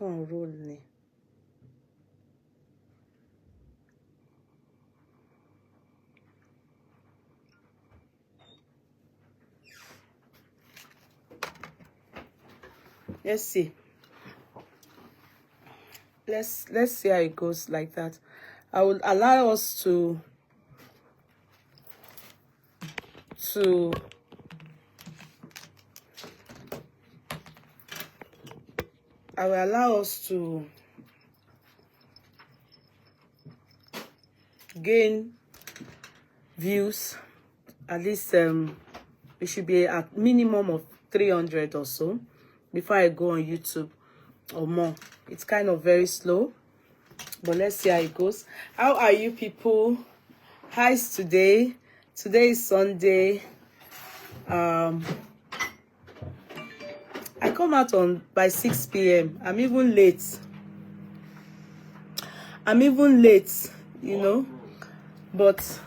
Can't roll me. Let's see. Let's see how it goes like that. I will allow us to I will allow us to gain views. At least it should be at minimum of 300 or so before I go on YouTube or more. It's kind of very slow, but let's see how it goes. How are you people? How's today? Today is Sunday. I come out on by 6 p.m. I'm even late, you know, but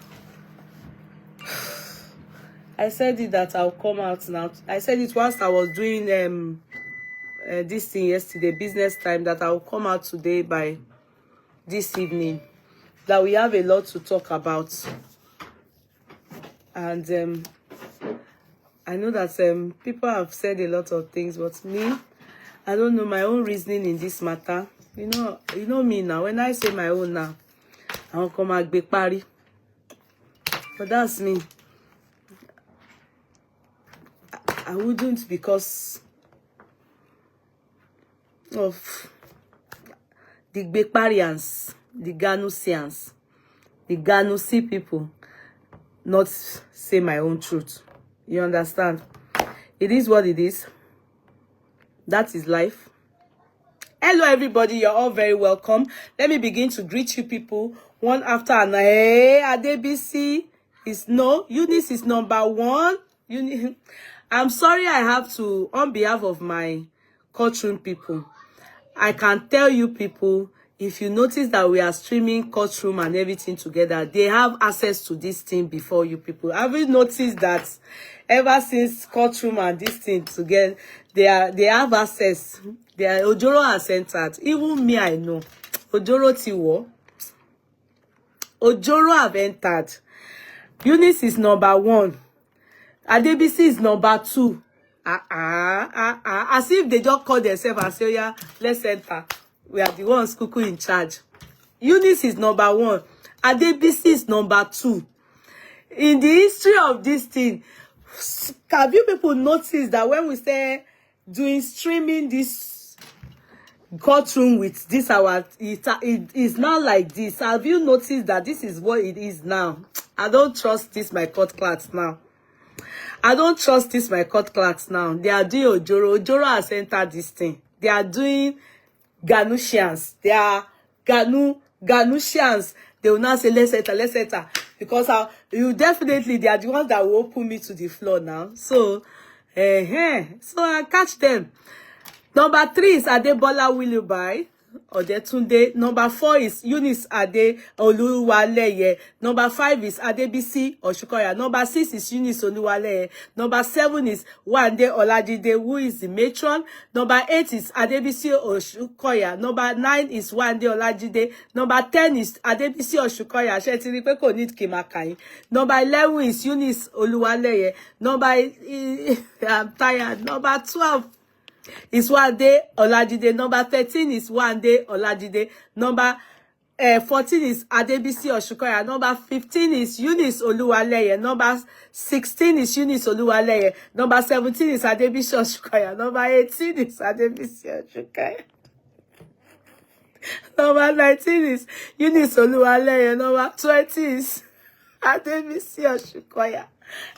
I said it that I'll come out now. I said it whilst I was doing this thing yesterday, business time, that I'll come out today by this evening, that we have a lot to talk about. And I know that people have said a lot of things, but me, I don't know my own reasoning in this matter. You know me now. When I say my own now, I'll come back big party. But that's me. I wouldn't, because of the Bekparians, the Ganusians, the Ganusi people, not say my own truth. You understand? It is what it is. That is life. Hello, everybody. You're all very welcome. Let me begin to greet you people one after another. Hey, Adebisi is no. Eunice is number one. I'm sorry I have to, on behalf of my courtroom people, I can tell you people, if you notice that we are streaming courtroom and everything together, they have access to this thing before you people. Have you noticed that ever since courtroom and this thing together, they have access? Ojoro has entered. Even me, I know. Ojoro Tiwo. Ojoro have entered. Eunice is number one. Adebisi is number two. As if they just call themselves and say, yeah, let's enter. We are the ones cuckoo in charge. Eunice is number one. Adebisi is number two. In the history of this thing, have you people noticed that when we say doing streaming this courtroom with this it is now like this? Have you noticed that this is what it is now? I don't trust this my court clerks now. I don't trust this my court clerks now. They are doing Ojoro. Ojoro has entered this thing. They are doing Ganusians. They are Ganusians. They will now say, let's enter. Because they are the ones that will open me to the floor now. So, so I catch them. Number 3 is Adebola Willoughby Odetunde. Number 4 is Eunice Ade Oluwaleye. Number 5 is Adebisi Oshukoya. Number 6 is Eunice Oluwaleye. Number 7 is Wande Olajide, who is the matron. Number 8 is Adebisi Oshukoya. Number 9 is Wande Olajide. Number 10 is Adebisi Oshukoya. Shetiri pe ko need kimakayin. Number 11 is Eunice Oluwaleye. I'm tired. Number 12 is Wande Olajide. Number 13 is Wande Olajide. Number 14 is Adebisi Oshukoya. Number 15 is Eunice Oluwaleye. Number 16 is Eunice Oluwaleye. Number 17 is Adebisi Oshukoya. Number 18 is Adebisi Oshukoya. Number 19 is Eunice Oluwaleye. Number 20 is Adebisi Oshukoya.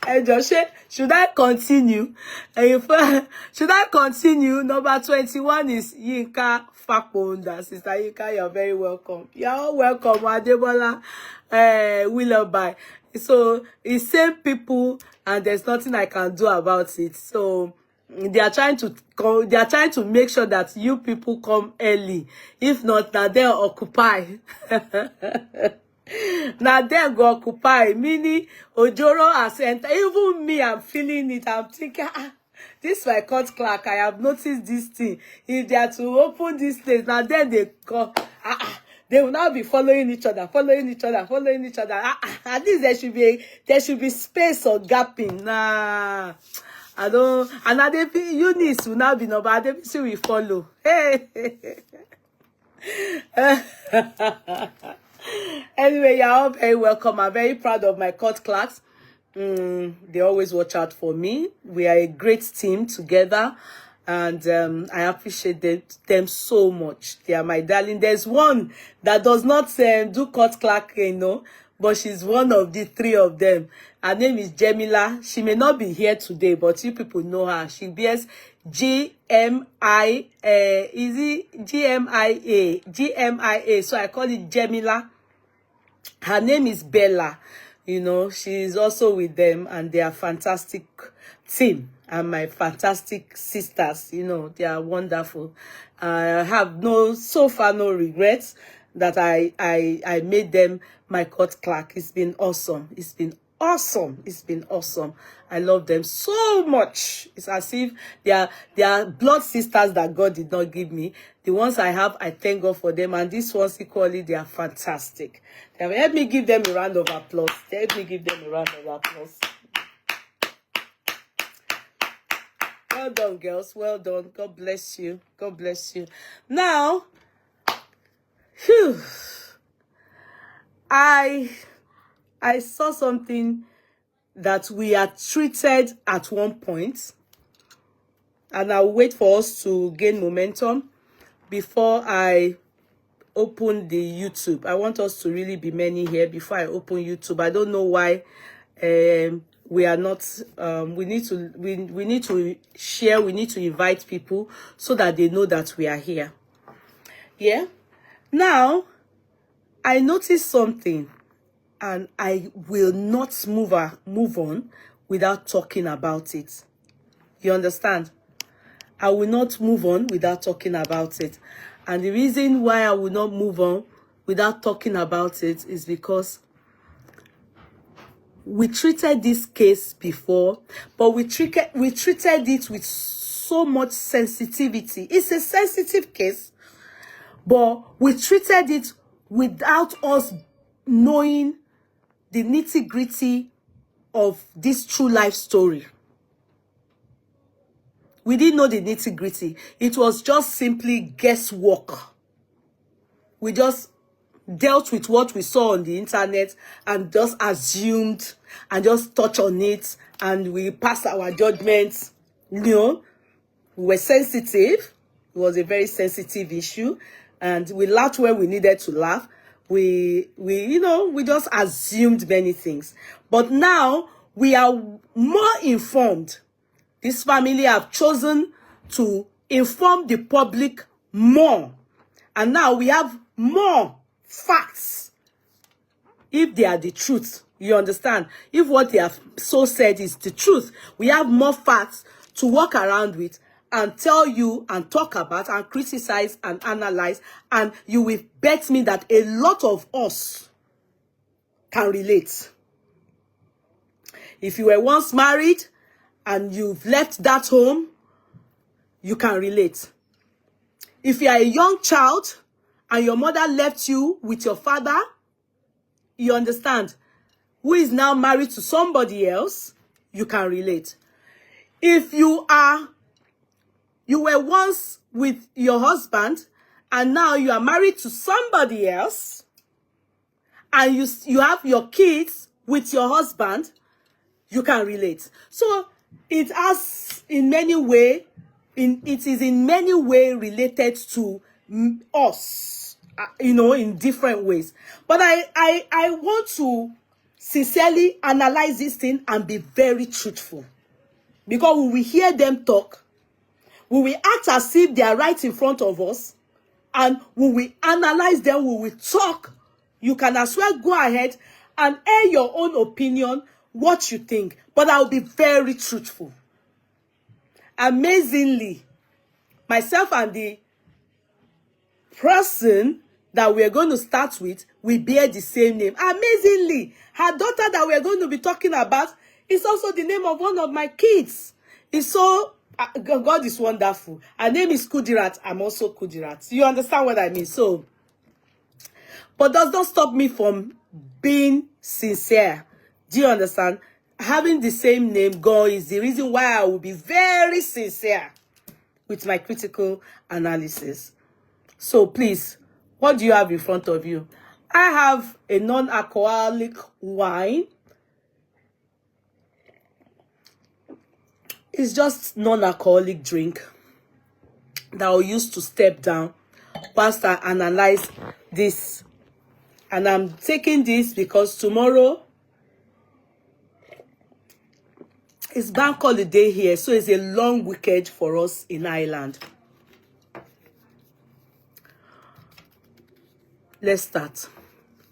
And Josh, should I continue? Should I continue? Number 21 is Yinka Fakonda. Sister Yinka, you're very welcome. You're all welcome, Adebola Willoughby. So it's same people, and there's nothing I can do about it. So they are trying to make sure that you people come early. If not, now they'll occupy. Now they go occupy, meaning Ojoro has entered. Even me, I'm feeling it. I'm thinking, This my court clerk. I have noticed this thing. If they are to open this place, now then they come. They will now be following each other, following each other, following each other. At least there should be space or gapping. Nah, I don't. And Adebi Eunice will now be number. Adebisi will follow. Hey. Anyway, you're all very welcome. I'm very proud of my court clerks. They always watch out for me. We are a great team together, and I appreciate them so much. They are my darling. There's one that does not do court clerk, but she's one of the three of them. Her name is Jamila. She may not be here today, but you people know her. She bears GMIA. So I call it Jamila. Her name is Bella. She's also with them, and they are fantastic team, and my fantastic sisters. They are wonderful. I have so far no regrets that I made them my court clerk. It's been awesome. It's been awesome. It's been awesome. I love them so much. It's as if they are blood sisters that God did not give me. The ones I have, I thank God for them. And these ones equally, they are fantastic. Help me give them a round of applause. Help me give them a round of applause. Well done, girls. Well done. God bless you. God bless you. Now, I saw something that we are treated at one point, and I'll wait for us to gain momentum before I open the YouTube. I want us to really be many here before I open YouTube. I don't know why we are not. We need to share. We need to invite people so that they know that we are here. Yeah. Now, I noticed something, and I will not move on without talking about it. You understand? I will not move on without talking about it. And the reason why I will not move on without talking about it is because we treated this case before, but we treated it with so much sensitivity. It's a sensitive case, but we treated it without us knowing the nitty-gritty of this true life story. We didn't know the nitty-gritty. It was just simply guesswork. We just dealt with what we saw on the internet and just assumed and just touched on it, and we passed our judgments. We were sensitive. It was a very sensitive issue, and we laughed when we needed to laugh. We just assumed many things. But now we are more informed. This family have chosen to inform the public more. And now we have more facts. If they are the truth, you understand? If what they have so said is the truth, we have more facts to walk around with and tell you and talk about and criticize and analyze. And you will bet me that a lot of us can relate. If you were once married and you've left that home, you can relate. If you are a young child and your mother left you with your father, you understand, who is now married to somebody else, you can relate. If you were once with your husband and now you are married to somebody else, and you have your kids with your husband, you can relate. So it has in many ways, it is in many ways related to us, in different ways. But I want to sincerely analyze this thing and be very truthful. Because when we hear them talk, when we act as if they are right in front of us, and when we analyze them, when we talk, you can as well go ahead and air your own opinion, what you think. But I'll be very truthful. Amazingly, myself and the person that we're going to start with, we bear the same name. Amazingly, her daughter that we're going to be talking about is also the name of one of my kids. It's so God is wonderful. Her name is Kudirat. I'm also Kudirat. You understand what I mean? So, but does not stop me from being sincere. Do you understand? Having the same name, God, is the reason why I will be very sincere with my critical analysis. So please, what do you have in front of you? I have a non-alcoholic wine. It's just non-alcoholic drink that I'll use to step down whilst I analyze this. And I'm taking this because tomorrow is bank holiday here, so it's a long weekend for us in Ireland. Let's start.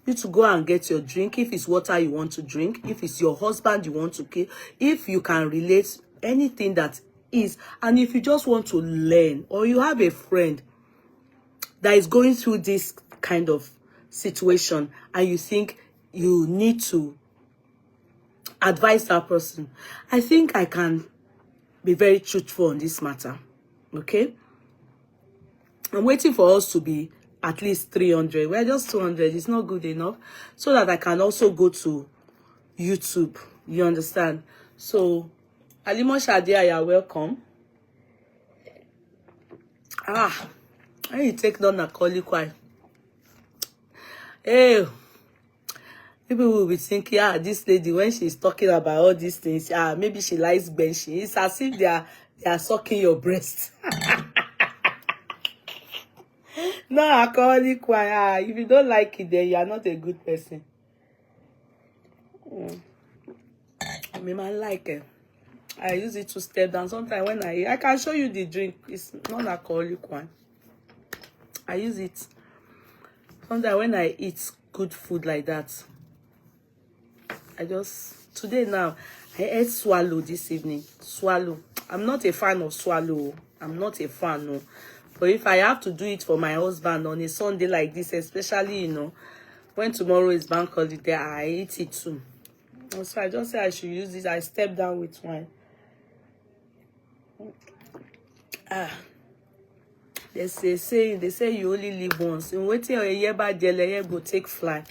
You to go and get your drink. If it's water you want to drink, if it's your husband you want to kill, if you can relate anything that is, and if you just want to learn, or you have a friend that is going through this kind of situation and you think you need to advise that person, I think I can be very truthful on this matter. Okay, I'm waiting for us to be at least 300. We're just 200. It's not good enough, so that I can also go to YouTube. You understand? So Alimo Shadia, you're welcome. I need to take non-alcoholic wine. Hey, people will be thinking, this lady, when she's talking about all these things, maybe she likes benching. It's as if they are sucking your breast. Non-alcoholic wine. If you don't like it, then you are not a good person. I mean, I like it. I use it to step down. Sometimes when I can show you the drink. It's non-alcoholic wine. I use it. Sometimes when I eat good food like that, today now, I ate swallow this evening. Swallow. I'm not a fan of swallow. I'm not a fan, no. But if I have to do it for my husband on a Sunday like this, especially, when tomorrow is bank holiday, I eat it too. So I just say I should use this. I step down with wine. They say you only live once. In waiting a year by the go take fly.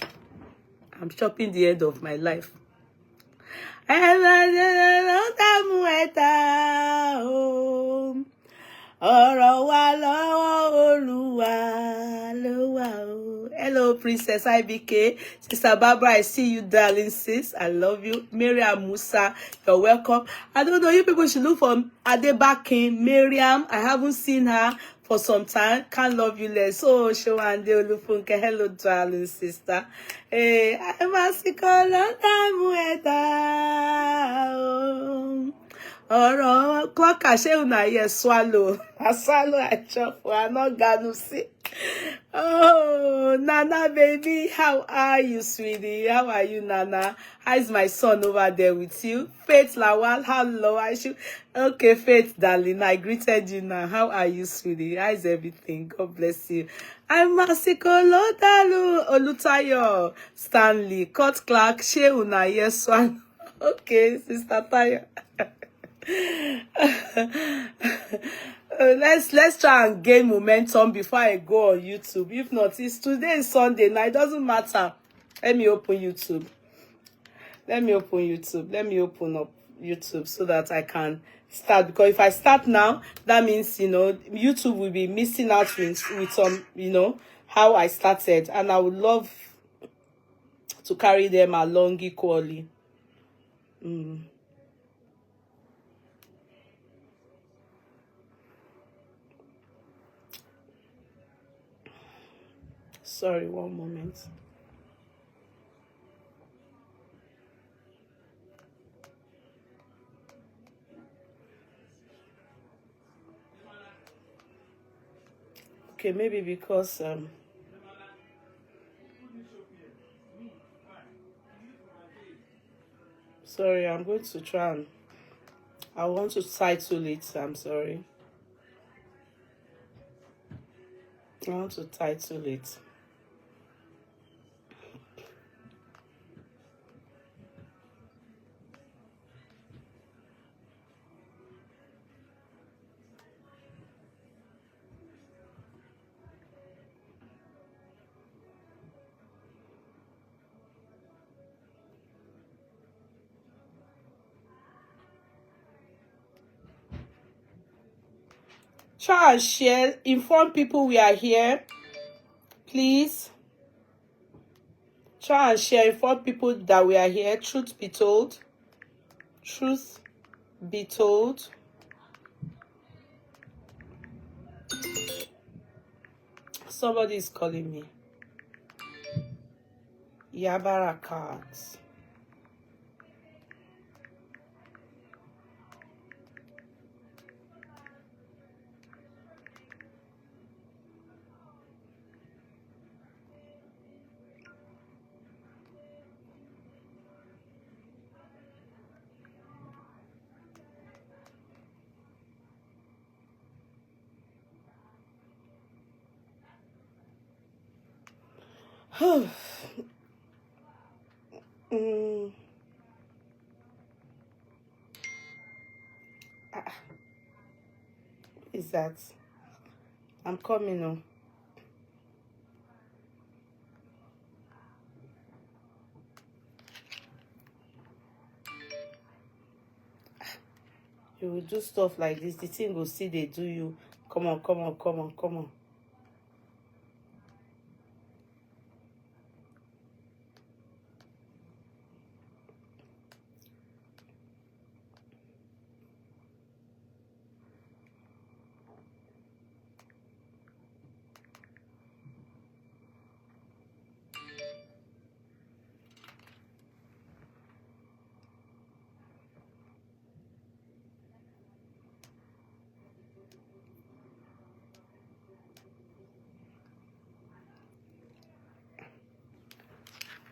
I'm chopping the end of my life. Hello, Princess IBK. Sister Barbara, I see you, darling sis. I love you. Miriam Musa, you're welcome. I don't know, you people should look for Adebakin. Miriam, I haven't seen her for some time. Can't love you less. Oh, Showande Olufunke. Hello, darling sister. Hey, I'm a Ọ̀rọ̀ clock ṣé una here swallow. I swallow, I chop. We are not gonna see. Oh, Nana baby, how are you, sweetie? How are you, Nana? How is my son over there with you? Faith Lawal, hello. Okay, Faith, darling, I greeted you now. How are you, sweetie? How is everything? God bless you. I'm Masiko Lodalu Olutayo Stanley Cut Clark ṣé una here swallow. Okay, Sister Tayo. Let's try and gain momentum before I go on YouTube. If not, it's today is Sunday now. It doesn't matter. Let me open YouTube. Let me open up YouTube so that I can start. Because if I start now, that means YouTube will be missing out with some how I started, and I would love to carry them along equally. Sorry, one moment. Okay, maybe because sorry, I'm going to try and I want to title it. I'm sorry. I want to title it. Try and share. Inform people we are here. Please. Try and share. Inform people that we are here. Truth be told. Truth be told. Somebody is calling me. Barakat. Is that I'm coming on. You will do stuff like this, the thing will see they do you. Come on, come on, come on, come on.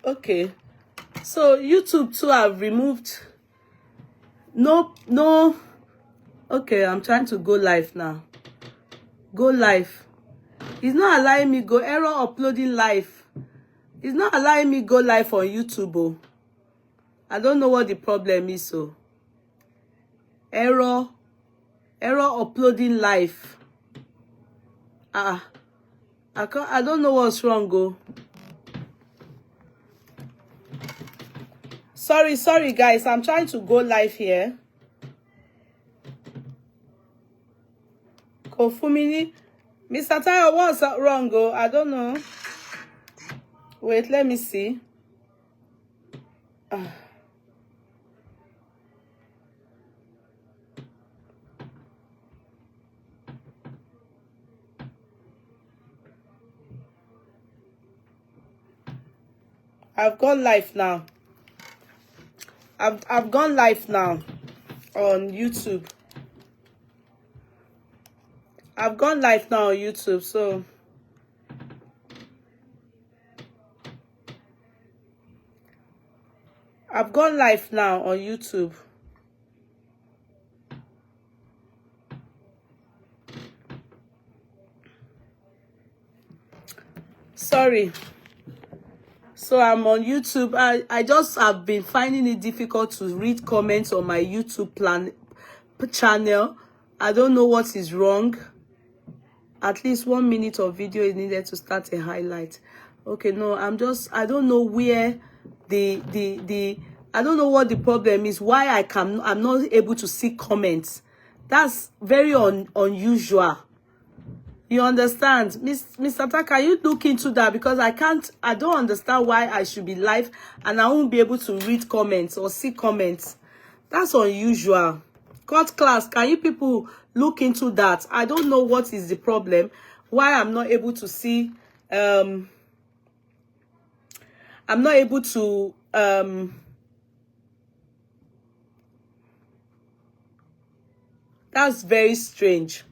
Okay, so YouTube too have removed. No. Okay, I'm trying to go live now. Go live. It's not allowing me go. Error uploading live. It's not allowing me go live on YouTube. Oh. I don't know what the problem is. So error uploading live. I don't know what's wrong. Go. Sorry guys, I'm trying to go live here. Kofumini, Mr. Tayo, what's wrong? Go, I don't know. Wait, let me see. I've gone live now. I've gone live now on YouTube. I've gone live now on YouTube, so I've gone live now on YouTube. Sorry. So I'm on YouTube. I just have been finding it difficult to read comments on my YouTube channel. I don't know what is wrong. At least 1 minute of video is needed to start a highlight. Okay, no, I don't know where I don't know what the problem is. Why I'm not able to see comments. That's very unusual. You understand? Mr. Tak, can you look into that? Because I don't understand why I should be live and I won't be able to read comments or see comments. That's unusual. Cut class, can you people look into that? I don't know what is the problem. Why I'm not able to see, I'm not able to, that's very strange.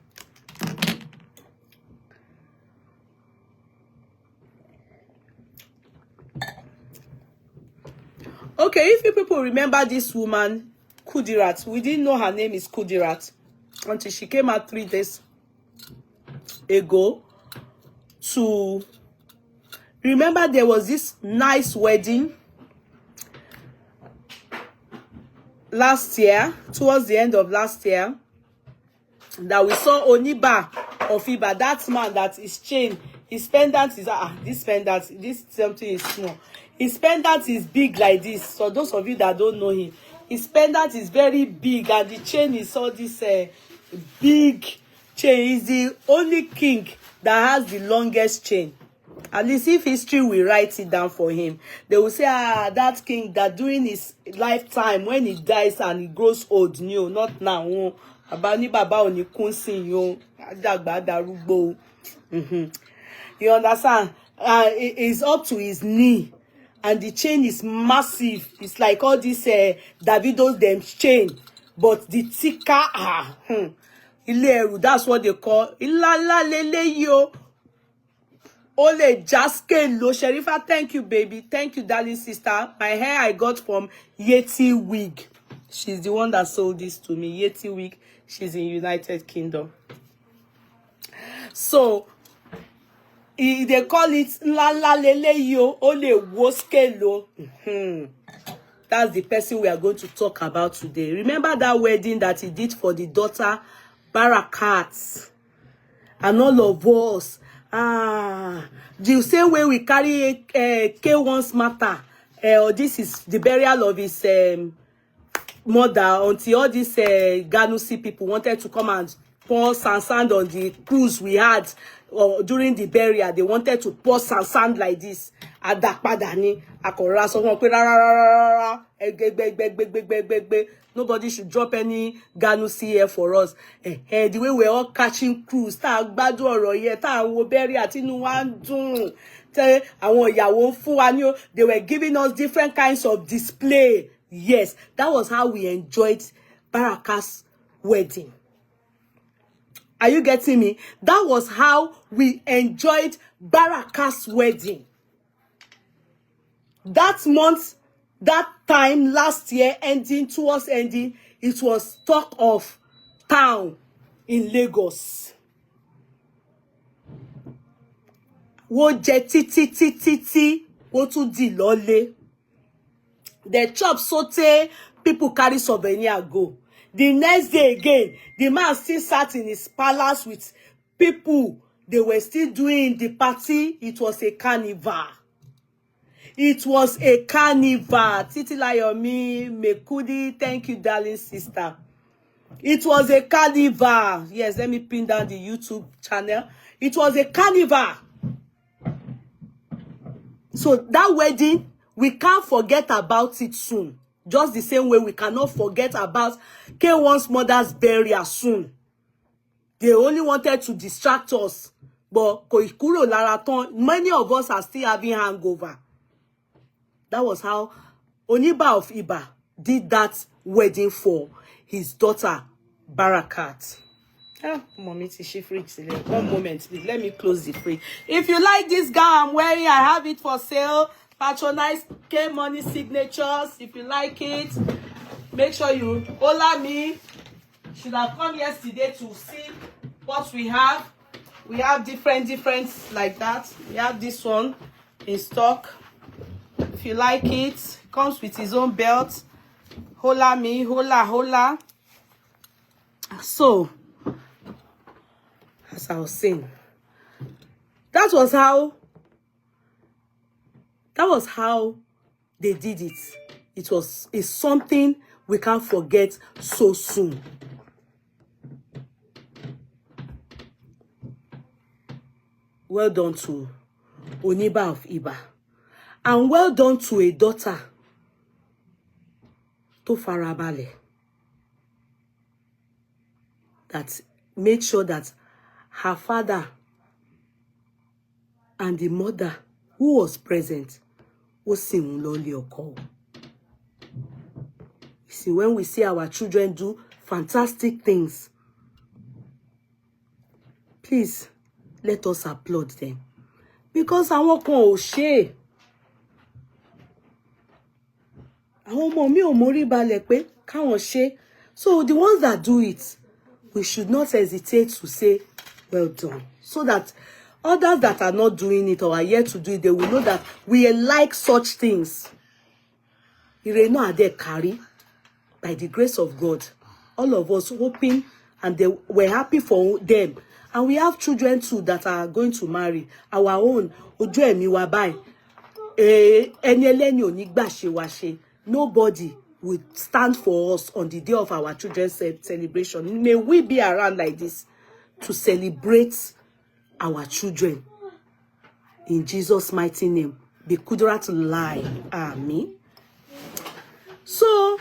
Okay, if you people remember this woman, Kudirat, we didn't know her name is Kudirat until she came out 3 days ago to remember there was this nice wedding last year, towards the end of last year, that we saw Oniba of Iba, that man that is chain, his pendant is this pendant, this something is small. His pendant is big like this. So those of you that don't know him, his pendant is very big and the chain is all this big chain. Is the only king that has the longest chain. At least if history will write it down for him, they will say, that king that during his lifetime, when he dies and he grows old, no, not now. Baba oni kunsin yo, adagba darugbo. You understand? It's up to his knee, and the chain is massive. It's like all this Davido's them chain, but the thicker. That's what they call ilala lele yo. Ole Jaske Lo Sherifa, thank you, baby. Thank you, darling sister. My hair I got from Yeti Wig. She's the one that sold this to me. Yeti Wig. She's in United Kingdom. So they call it La La Lele Yo Ole Woske Lo. That's the person we are going to talk about today. Remember that wedding that he did for the daughter Barakat and all of us. The same way we carry K1's matter, this is the burial of his mother, until all these Ganusi people wanted to come and pour sand on the cruise we had during the burial. They wanted to pour sand like this. Nobody should drop any Ganusi here for us. The way we're all catching cruise, they were giving us different kinds of display. Yes, that was how we enjoyed Barakat's wedding. Are you getting me? That was how we enjoyed Barakat's wedding. That month, that time last year, towards ending, it was talk of town in Lagos. Wo je titi, wo tu di lole. The chop saute, people carry souvenir go. The next day again, the man still sat in his palace with people. They were still doing the party. It was a carnival. It was a carnival. Titi Layomi, Mekudi, thank you, darling sister. It was a carnival. Yes, let me pin down the YouTube channel. It was a carnival. So that wedding, we can't forget about it soon. Just the same way we cannot forget about K1's mother's burial soon. They only wanted to distract us. But Koikuro Laraton, many of us are still having hangover. That was how Oniba of Iba did that wedding for his daughter, Barakat. Mommy, she fridge. One moment, please. Let me close the fridge. If you like this gown I'm wearing, I have it for sale. Patronize K Money Signatures. If you like it, make sure you holler me. Should have come yesterday to see what we have. We have different like that. We have this one in stock. If you like it, comes with his own belt. Holla me, holla. So, as I was saying, that was how they did it. It's something we can't forget so soon. Well done to Oniba of Iba. And well done to a daughter to Farabale that made sure that her father and the mother who was present was similarly occurred. You see, when we see our children do fantastic things, please let us applaud them. Because àwọn kan ò ṣe. Àwọn ọmọ mi ò mórí balẹ̀ pé káwọn ṣe. So the ones that do it, we should not hesitate to say, well done. So that others that are not doing it or are yet to do it, they will know that we like such things. Ireno Ade carry, by the grace of God, all of us hoping, and they were happy for them. And we have children too that are going to marry. Our own, Ojo Emi wa bai. Eni eleni oni gba se wa se. Nobody will stand for us on the day of our children's celebration. May we be around like this to celebrate our children. In Jesus' mighty name. Be Kudirat lie. Amen. So,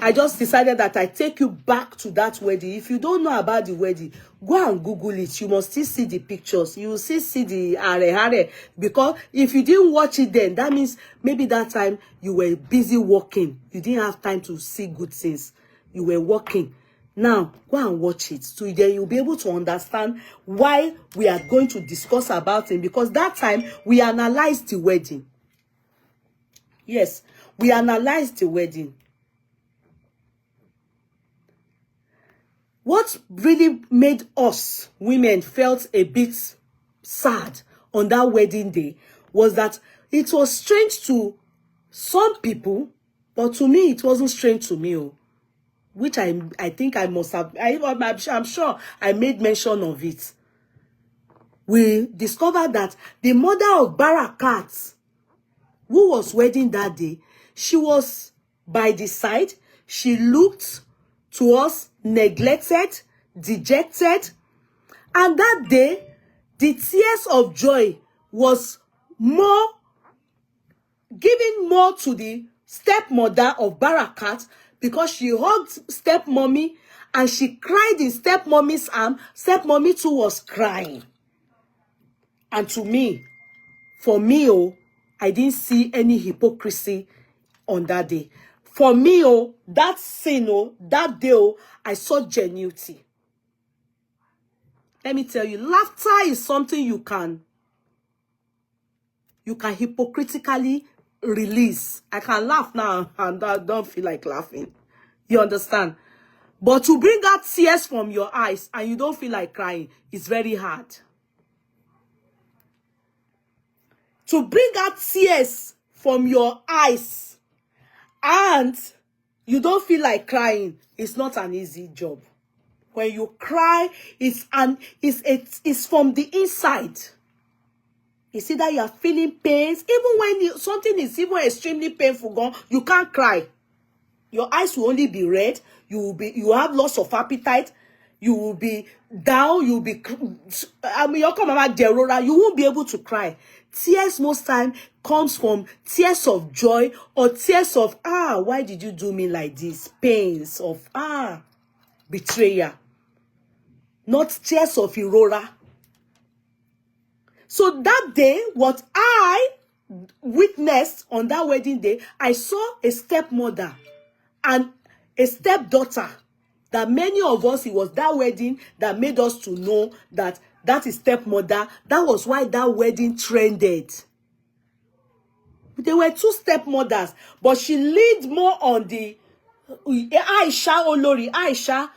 I just decided that I take you back to that wedding. If you don't know about the wedding, go and Google it. You must still see the pictures. You will still see the hare. Because if you didn't watch it then, that means maybe that time you were busy working. You didn't have time to see good things. You were working. Now, go and watch it. So then you'll be able to understand why we are going to discuss about it. Because that time, we analyzed the wedding. Yes, we analyzed the wedding. What really made us women felt a bit sad on that wedding day was that it was strange to some people, but to me, it wasn't strange to me, which I think I must have, I'm sure I made mention of it. We discovered that the mother of Barakat, who was wedding that day, she was by the side. She looked to us neglected, dejected. And that day, the tears of joy was more, giving more to the stepmother of Barakat because she hugged stepmommy and she cried in stepmommy's arm. Stepmommy too was crying. And to me, for me, I didn't see any hypocrisy on that day. For me, that scene, that day, I saw genuinity. Let me tell you, laughter is something you can hypocritically release. I can laugh now and I don't feel like laughing. You understand? But to bring out tears from your eyes and you don't feel like crying, it's very hard. To bring out tears from your eyes and you don't feel like crying, it's not an easy job. When you cry, it's from the inside. You see that you are feeling pains. Even when something is even extremely painful, you can't cry. Your eyes will only be red. You have loss of appetite. You will be down. You will be, you won't be able to cry. Tears most time comes from tears of joy or tears of, why did you do me like this? Pains of, betrayal. Not tears of irora. So that day, what I witnessed on that wedding day, I saw a stepmother and a stepdaughter. That many of us, it was that wedding that made us to know that that is stepmother. That was why that wedding trended. There were two stepmothers, but she leaned more on the Aisha Olori, Aisha,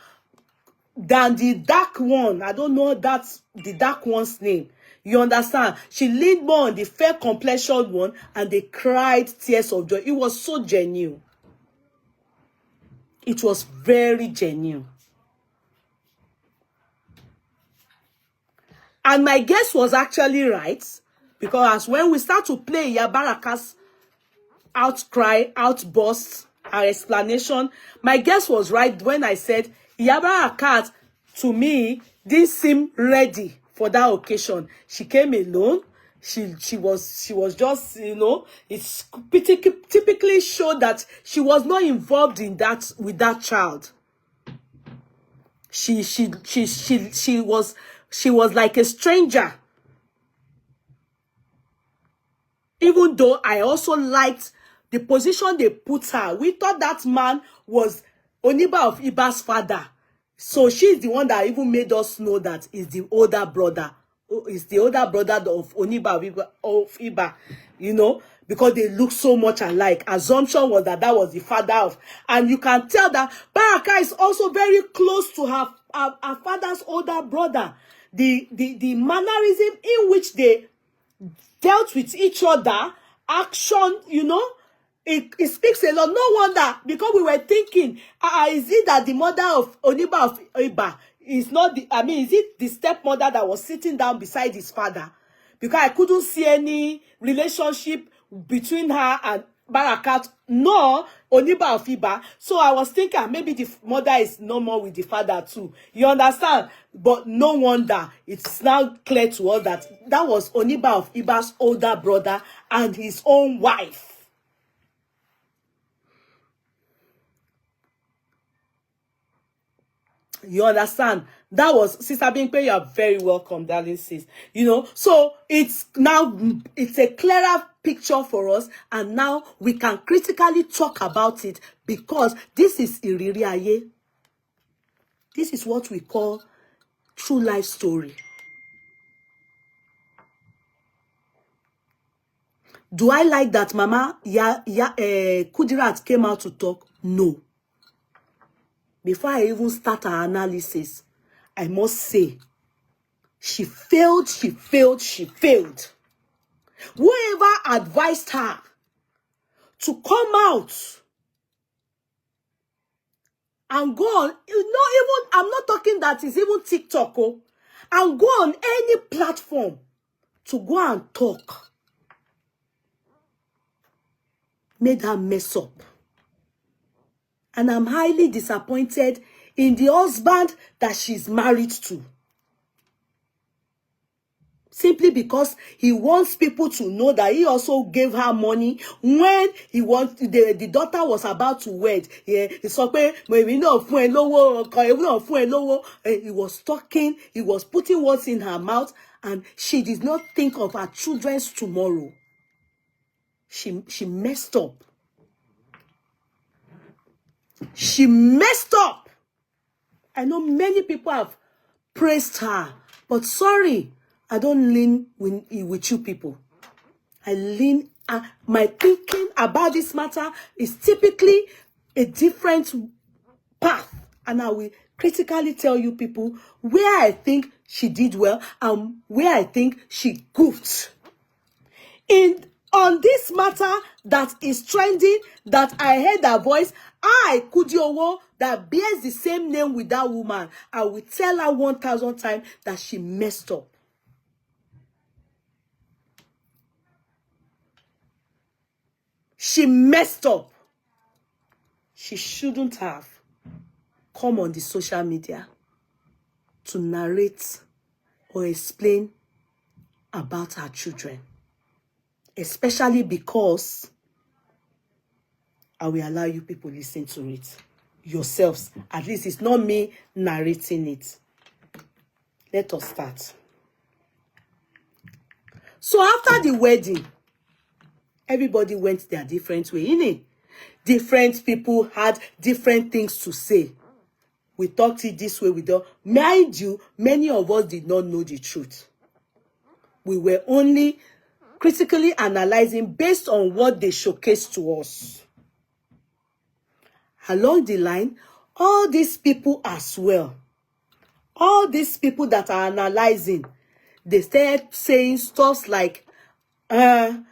than the dark one. I don't know that's the dark one's name. You understand? She leaned more on the fair complexioned one and they cried tears of joy. It was so genuine. It was very genuine. And my guess was actually right. Because when we start to play Barakat's outcry, outburst, our explanation, my guess was right when I said Barakat, to me, didn't seem ready for that occasion. She came alone. She was just, it's typically showed that she was not involved in that with that child. She was like a stranger. Even though I also liked the position they put her. We thought that man was Oniba of Iba's father. So she's the one that even made us know that is the older brother. Is the older brother of Oniba of Iba, because they look so much alike. Assumption was that that was the father of, and you can tell that Barakat is also very close to her father's older brother. The mannerism in which they dealt with each other, action, it speaks a lot. No wonder, because we were thinking, is it that the mother of Oniba of Iba is not the, is it the stepmother that was sitting down beside his father? Because I couldn't see any relationship between her and Barakat nor Oniba of Iba. So I was thinking maybe the mother is no more with the father too. You understand? But no wonder it's now clear to us that that was Oniba of Iba's older brother and his own wife. You understand? That was Sister Bimpe. You are very welcome, darling sis. You know, so it's now it's a clearer picture for us, and now we can critically talk about it because this is Iriri Aye. This is what we call true life story. Do I like that Mama Kudirat came out to talk? No. Before I even start her analysis, I must say, she failed. Whoever advised her to come out and go on, I'm not talking that it's even TikTok, and go on any platform to go and talk, made her mess up. And I'm highly disappointed in the husband that she's married to. Simply because he wants people to know that he also gave her money when the daughter was about to wed. Yeah, he was talking, he was putting words in her mouth, and she did not think of her children's tomorrow. She messed up. She messed up. I know many people have praised her, but sorry, I don't lean with you people. I lean, my thinking about this matter is typically a different path, and I will critically tell you people where I think she did well and where I think she goofed. On this matter that is trending, that I heard her voice, I, Kudiowo, that bears the same name with that woman, I will tell her 1,000 times that she messed up. She messed up. She shouldn't have come on the social media to narrate or explain about her children. Especially because I will allow you people listen to it yourselves. At least it's not me narrating it. Let us start. So after the wedding, everybody went their different way, innit? Different people had different things to say. We talked it this way, we don't. Mind you, many of us did not know the truth. We were only critically analyzing based on what they showcased to us. Along the line, all these people as well, all these people that are analyzing, they started saying stuff like, the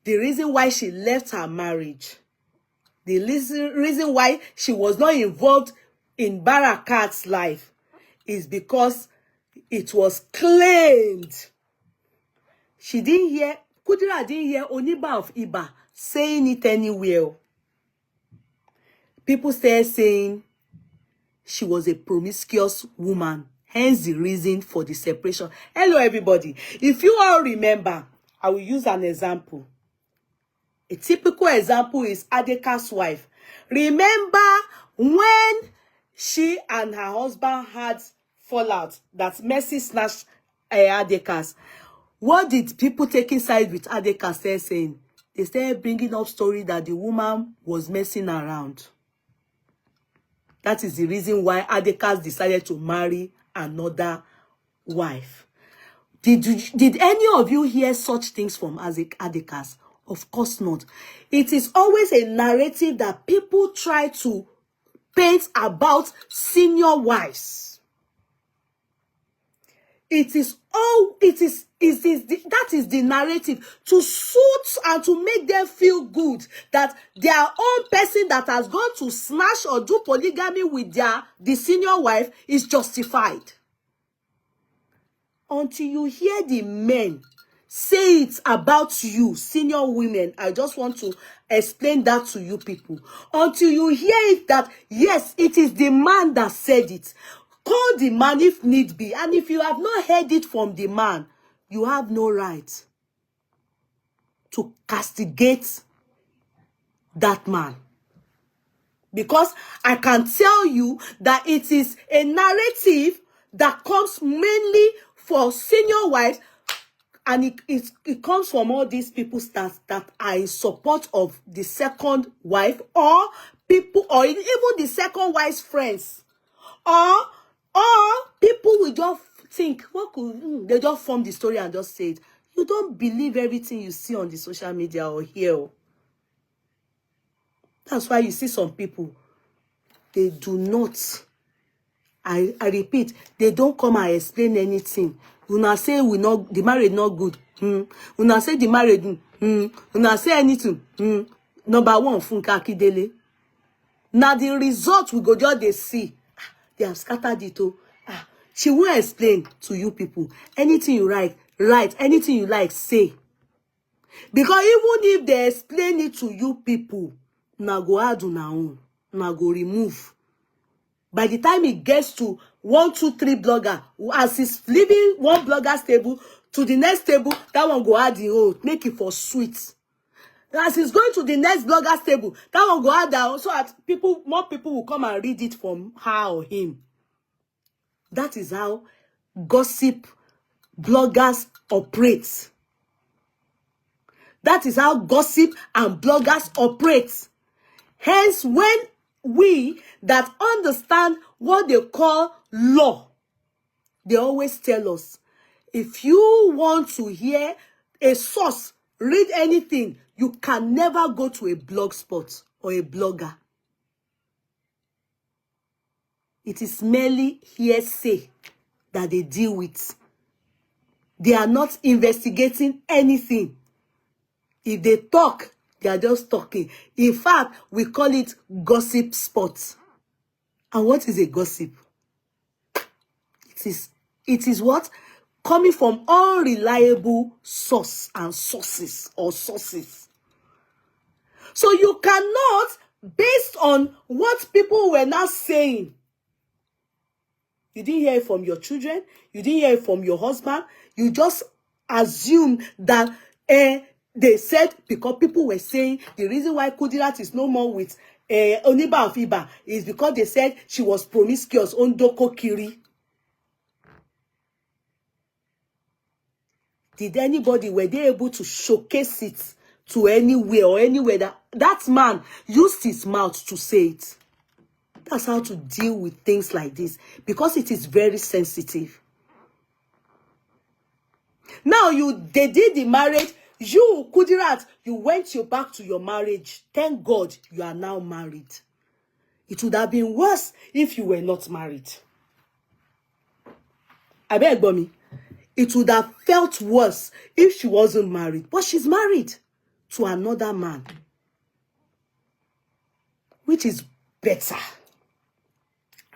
reason why she left her marriage, the reason why she was not involved in Barakat's life is because it was claimed. She didn't hear, Kudirat didn't hear Oniba of Iba saying it anywhere. People started saying she was a promiscuous woman, hence the reason for the separation. Hello, everybody. If you all remember, I will use an example. A typical example is Adeka's wife. Remember when she and her husband had fallout, that Mercy snatched Adeka's. What did people taking side with Adeka start saying? They started bringing up story that the woman was messing around. That is the reason why Adekas decided to marry another wife. Did any of you hear such things from Adekas? Of course not. It is always a narrative that people try to paint about senior wives. That is the narrative to suit and to make them feel good that their own person that has gone to smash or do polygamy with the senior wife is justified. Until you hear the men say it about you, senior women. I just want to explain that to you people. Until you hear it that, yes, it is the man that said it. Call the man if need be. And if you have not heard it from the man, you have no right to castigate that man. Because I can tell you that it is a narrative that comes mainly for senior wives, and it comes from all these people that are in support of the second wife, or people, or even the second wife's friends, or people will just think, what could they just form the story and just say it. You don't believe everything you see on the social media or hear. That's why you see some people, they do not, I repeat, they don't come and explain anything. Una say the marriage not good. Una say the marriage, una say anything. Number one, Funka Akindele. Now the result we go just they see. They have scattered it. She will explain to you people. Anything you write, anything you like, say. Because even if they explain it to you people, now go add on our own. Now go remove. By the time it gets to 1, 2, 3 blogger, as he's leaving one blogger's table to the next table, that one go add the old, make it for sweet. As he's going to the next blogger's table, that one go add that, so that more people will come and read it from her or him. That is how gossip bloggers operate. That is how gossip and bloggers operate. Hence, when we that understand what they call law, they always tell us, if you want to hear a source, read anything, you can never go to a blog spot or a blogger. It is merely hearsay that they deal with. They are not investigating anything. If they talk, they are just talking. In fact, we call it gossip spots. And what is a gossip? It is what? Coming from unreliable source and sources or sources. So you cannot, based on what people were not saying, you didn't hear it from your children, you didn't hear it from your husband, you just assume that they said, because people were saying the reason why Kudirat is no more with Oniba of Iba is because they said she was promiscuous, Ondoko Kiri. Did anybody, were they able to showcase it to anywhere that man used his mouth to say it? That's how to deal with things like this, because it is very sensitive. Now they did the marriage. You, Kudirat, you went back to your marriage. Thank God you are now married. It would have been worse if you were not married. I beg me. It would have felt worse if she wasn't married. But she's married to another man, which is better.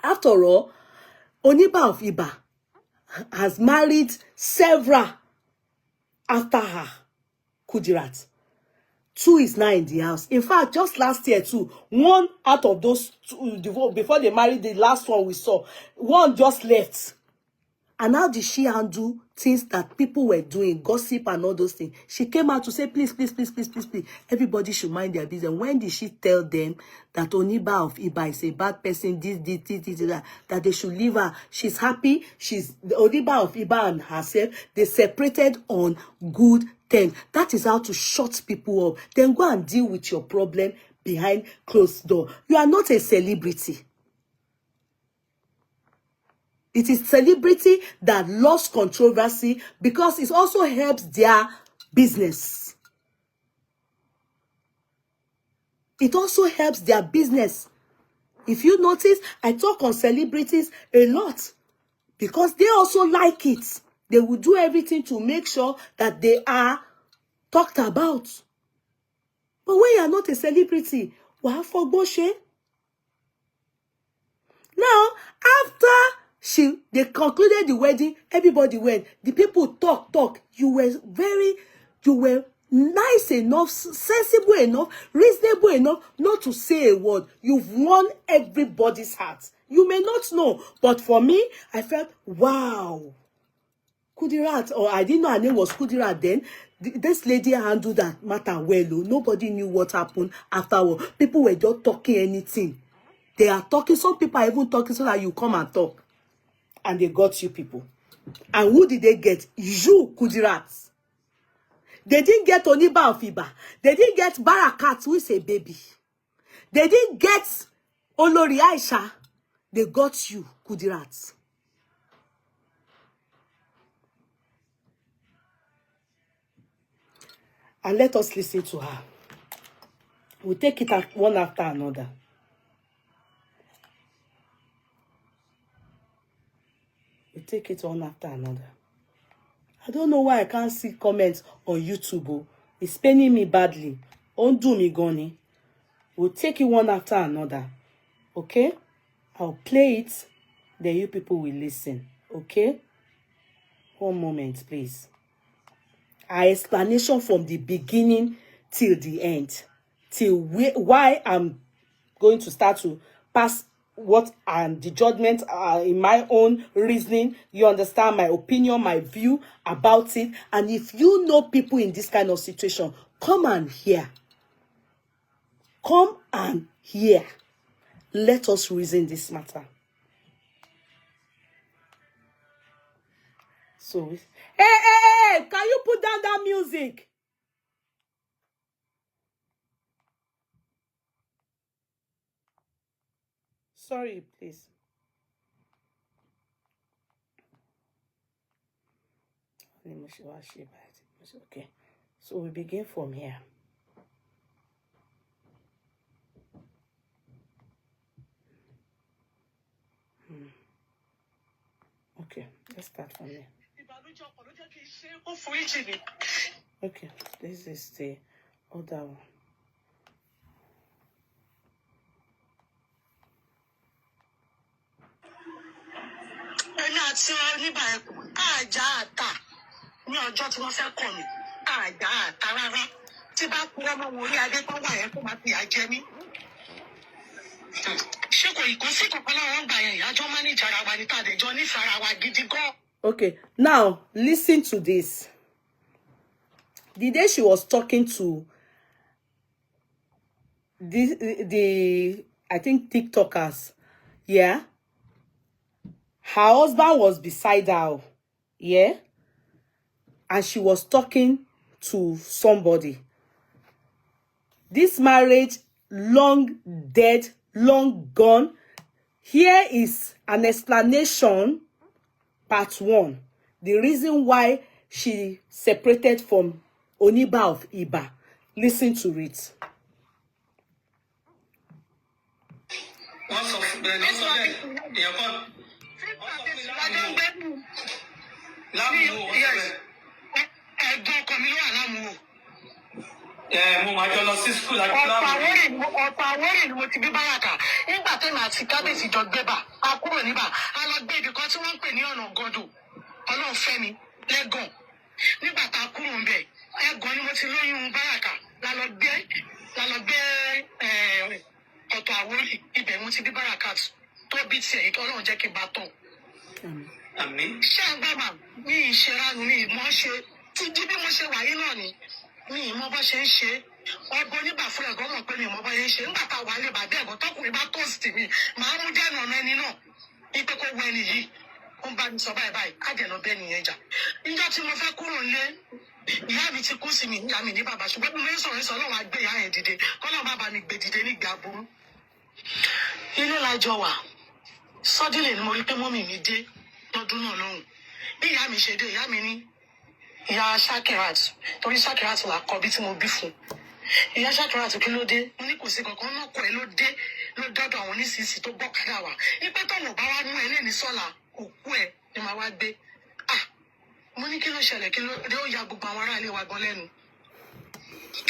After all, Oniba of Iba has married several after her, Kudirat. 2 is now in the house. In fact, just last year too, one out of those two, before they married, the last one we saw, one just left. And how did she handle things that people were doing, gossip and all those things? She came out to say, please, please, please, please, please, please, everybody should mind their business. When did she tell them that Oniba of Iba is a bad person, this, that they should leave her? She's happy. She's the Oniba of Iba and herself. They separated on good terms. That is how to shut people up. Then go and deal with your problem behind closed door. You are not a celebrity. It is celebrity that lost controversy because it also helps their business. It also helps their business. If you notice, I talk on celebrities a lot because they also like it. They will do everything to make sure that they are talked about. But when you are not a celebrity, what for Boshe? Now, after They concluded the wedding. Everybody went. The people talk. You were nice enough, sensible enough, reasonable enough not to say a word. You've won everybody's heart. You may not know, but for me, I felt, wow. Kudirat, or I didn't know her name was Kudirat then. This lady handled that matter well. Nobody knew what happened afterward. People were just talking anything. They are talking. Some people are even talking so that you come and talk. And they got you people. And who did they get? You, Kudirat. They didn't get Oniba of Iba. They didn't get Barakat, who is a baby. They didn't get Olori Aisha. They got you, Kudirat. And let us listen to her. We'll take it one after another. We take it one after another. I don't know why I can't see comments on YouTube. Oh. It's paining me badly. Undo me, Goni. We'll take it one after another. Okay? I'll play it. Then you people will listen. Okay? One moment, please. Our explanation from the beginning till the end. Till why I'm going to start to pass what and the judgment in my own reasoning. You understand my opinion, my view about it. And if you know people in this kind of situation, come and hear. Come and hear. Let us reason this matter. So, hey, can you put down that music? Sorry, please. Okay, so we begin from here. Okay, let's start from here. Okay, this is the other one. Oniba àjà àtà ní ọjọ́ tí wọ́n fẹ́ kọ̀ mí àjà àtà rárá tí bá kú ọmọ wọn orí adé tó wà yẹn kó máa fi àjẹ mí. Ṣé kò ìkó sí kankan láwọn ń gbà yẹn ìyájọ́ mánéjà ara wa ní tàdéjọ́ nífara wa gidi gan. Okay, now listen to this. The day she was talking to the I think TikTokers, yeah. Her husband was beside her, yeah, and she was talking to somebody. This marriage, long dead, long gone. Here is an explanation, part 1. The reason why she separated from Oniba of Iba. Listen to it. Mo máa jọ lọ sí school àti ọ̀pọ̀ àwórì ni mo ti bí Báràkà nígbà tí màá ti kábíyèsí jọ gbébà a kúrò níbà a lọ gbé ibì kan tí wọ́n ń pè ní ọ̀nà gọ́dọ̀ Ọlọ́runfẹ́mi lẹ́gàn nígbà tá a kúrò ńbẹ̀ ẹ̀gàn ni mo ti lóyún Báràkà la lọ gbé ọ̀tọ̀ àwórì ibẹ̀ mo ti bí Báràkà tó bí tiẹ̀ Ọlọ́run jẹ́ kí n bá tọ̀. Àmín. Ṣé ẹ gbọ́ mà ní ìṣeranu ní ìmọ̀ ṣe tí jí bí mo ṣe wà yìí náà ni mi ìmọ̀ bó ṣe ń ṣe ọgbọ́n nígbà fún ẹ̀gbọ́n mọ̀ pé mi ìmọ̀ bó ṣe ń ṣe nígbà tá a wà lè bàbá ẹ̀gbọ́n tọkùnrin bá tóòsì mi màá mú jẹ́nu ọ̀nà ẹni náà ipe kó wọ ẹni yìí ó ń bá mi sọ báyìí kájẹ̀nà bẹ́ẹ̀ nìyẹn jà níjọ́ tí mo fẹ́ kúrò nílé ìyá mi ti kú sí mi ìyá mi ní bàbá ṣùgbọ́n bí mo ń sọ̀rọ̀ ìsọ̀ Ọlọ́run á gbé ìyá yẹn dìde kọ́lọ́ bàbá mi gbé dìde nígbà burú. Ilé lájọ wà sọ́dílẹ̀ ni mo rí pé mọ́mì mi dé lọ́dún náà lọ́hùn bí ìyá mi ṣe dé ìyá mi ní ìyá Shakirat torí Shakirat là kọ bí tí mo bí fún ìyá Shakirat kí ló dé mo ní kò sí kankan náà kọ ẹ ló dé ló dọdọ àwọn oníṣìṣì tó gbọ́kadà wá ipe tọ̀nà bá wá mú ẹ lẹ́ni sọ́la òkú ẹ ni màá wá gbé mo ní kí ló ṣẹlẹ̀ kí ló dé ó ya gbogbo àwọn aráàlú wa gan lẹ́nu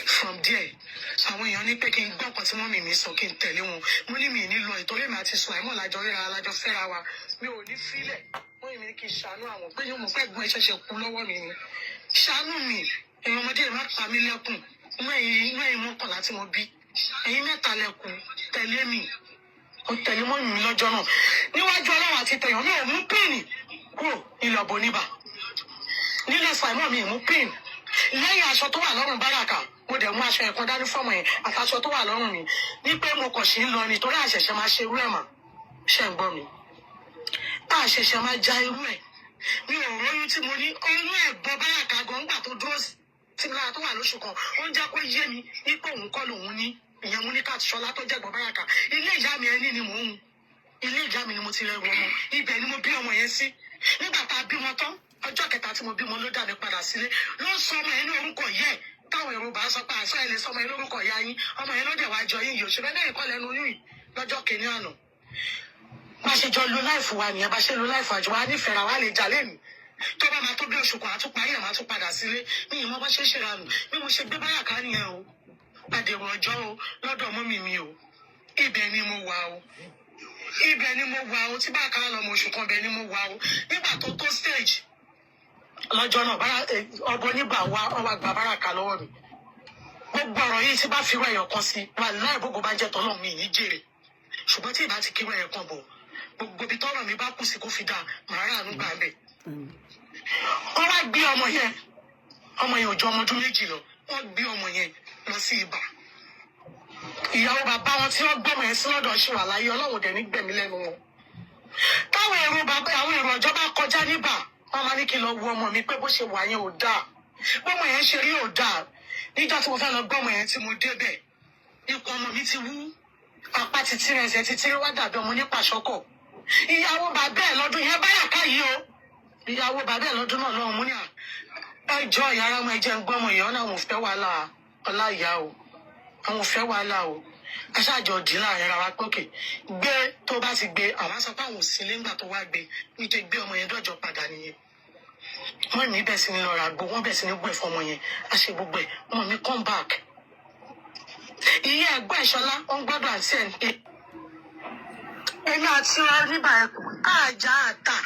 From there, àwọn èèyàn ní pé kí n gbọ́ ọ̀pọ̀ tí mọ́mì mi sọ kí n tẹ̀lé wọn. Mo ní mi ní lọ ìtorí mi àti sùn àìmọ̀ lájọ ríra alájọ fẹ́ra wa. Mi ò ní fílẹ̀. Mọ́mì mi ní kí n ṣàánú àwọn pé yóò mọ̀ pé ẹ̀gbọ́n ìṣẹ̀ṣẹ̀ kú lọ́wọ́ mi ni. Ṣàánú mi, èèyàn ọmọdé má pa mí lẹ́kùn. Inú ẹ̀yin mọ́kànlá tí mo bí. Ẹ̀yin mẹ́ta lẹ́kùn tẹ̀lé mi. Ó tẹ̀lé mọ́mì mi lọ́jọ́ náà. Níwájú Ọlọ́run àti tẹ̀yàn náà mú píìnì kúrò nílẹ̀ Oniba. Nílẹ̀ Sàìmọ́ mi mú píìnì. Lẹ́yìn aṣọ tó wà lọ́rùn Báràkà, mo dẹ̀ mú aṣọ ẹ̀kan dání fọ́mọ yẹn àtàṣọ tó wà lọ́rùn mi. Ní pé mo kàn sí ń lọ ni torí àṣẹ̀ṣẹ̀ máa ṣe irú ẹ̀ mà. Ṣé ń gbọ́ mi? Àṣẹ̀ṣẹ̀ máa ja irú ẹ̀. Mi ò róyún tí mo ní oyún ẹ̀gbọ́n Báràkà gan gbà tó dúró sí mi lára tó wà lóṣù kan. Ó ń jẹ́ kó yé mi ní pé òun kọ́ lòun ní. Ìyẹn mú ní káàtì ṣọlá tó jẹ́ ẹ̀gbọ́n Báràkà. Ilé ìyá mi ẹni ni mò ń. Ilé ìyá mi ni mo ti rẹ̀ ọmọ. Ibẹ̀ ni mo bí ọmọ yẹn sí. Nígbà tá a bímọ tán, ọjọ́ kẹta tí mo bímọ ló dá mi padà sílé. Ló sọ ọmọ yẹn ní orúkọ yẹ. Táwọn èrò bá sọ pé àṣọ ẹ̀ lè sọ ọmọ yẹn lórúkọ ìyá yín. Ọmọ yẹn ló dẹ̀ wá jọ yín yìí. Òṣèré lẹ́yìn kọ́ lẹ́nu oyún yìí lọ́jọ́ kìíní àná. Bá ṣe jọ lo láìfù wa nìyẹn, bá ṣe lo láìfù àjọ wa nífẹ̀ẹ́ ra wa lè jà lẹ́nu. Tó bá máa tó bí oṣù kan àtúparí ẹ̀ máa tún padà sílé. Ní ìmọ̀ bá ṣe ṣe ra nù. Bí mo ṣe gbé Báràkà nìyẹn o. Àdèrò ọjọ́ o lọ́dọ̀ mọ́mì mi o. Ibẹ̀ ni mo wà o. Ibẹ̀ ni mo wà o. Tí Báràkà lọ mọ oṣù kan bẹ̀ ni mo wà o. Nígbà tó tó stage lọ́jọ́ náà ọbọ nígbà wa ọwọ́ àgbà Báràkà lọ́wọ́ mi. Gbogbo ọ̀rọ̀ yìí tí bá fi wá ẹ̀yọ̀ kan sí wà láì gbogbo bá jẹ́ tọ́lọ́ mi ní jèrè. Ṣùgbọ́n tí ìbá ti kí wá ẹ̀yọ̀ kan bọ̀ gbogbo ibi tọ́rọ̀ mi bá kù sí kó fi dà màá rà nígbà bẹ̀. Wọ́n wá gbé ọmọ yẹn ò ju ọmọ ọdún méjì lọ. Wọ́n gbé ọmọ yẹn lọ sí ibà. Ìyàwó bàbá wọn tí wọ́n gbọ́mọ yẹn sí lọ́dọ̀ ṣe wà láyé Ọlọ́run dẹ̀ ní gbẹ̀mí lẹ́nu wọn. Táwọn èrò ọjọ́ bá kọjá níbà wọ́n máa ní kí n lọ wo ọmọ mi pé bó ṣe wà yẹn ò dáa. Gbọ́mọ yẹn ṣe rí ò dáa. Níjọ́ tí mo fẹ́ lọ gbọ́mọ yẹn tí mo débẹ̀ ikùn ọmọ mi ti wú. Apá ti tí ẹsẹ̀ ti tí wá dàbí ọmọ nípa ṣọ́kọ̀. Ìyàwó bàbá ẹ̀ lọ́dún yẹn Báràkà yìí o. Ìyàwó bàbá ẹ̀ lọ́dún náà lọ́hùn mú ní ẹjọ́ ìyára ọmọ ẹ̀jẹ̀ ń gbọ́mọ yẹn ọ̀nà àwọn òfẹ́ wàhálà ọlá ìyá o. Àwọn òfẹ́ wàhálà o. Aṣáájọ dì láàrin ara wa pókè. Gbé tó bá ti gbé àwọn sọ pé àwọn òsínlé ńgbà tó wá gbé nítorí gbé ọmọ yẹn dọ́jọ́ padà nìyẹn. Wọ́n mi bẹ̀ sí ní lọ ra gbó wọ́n bẹ̀ sí ní gbé fún ọmọ yẹn. A ṣe gbogbo ẹ̀ ọmọ mi come back. Ìyá ẹ̀gbọ́n ìṣọlá ó ń gbọ́dọ̀ àti ẹ̀ ń pè. Èmi àti Oniba ẹ̀kún àjà àtà.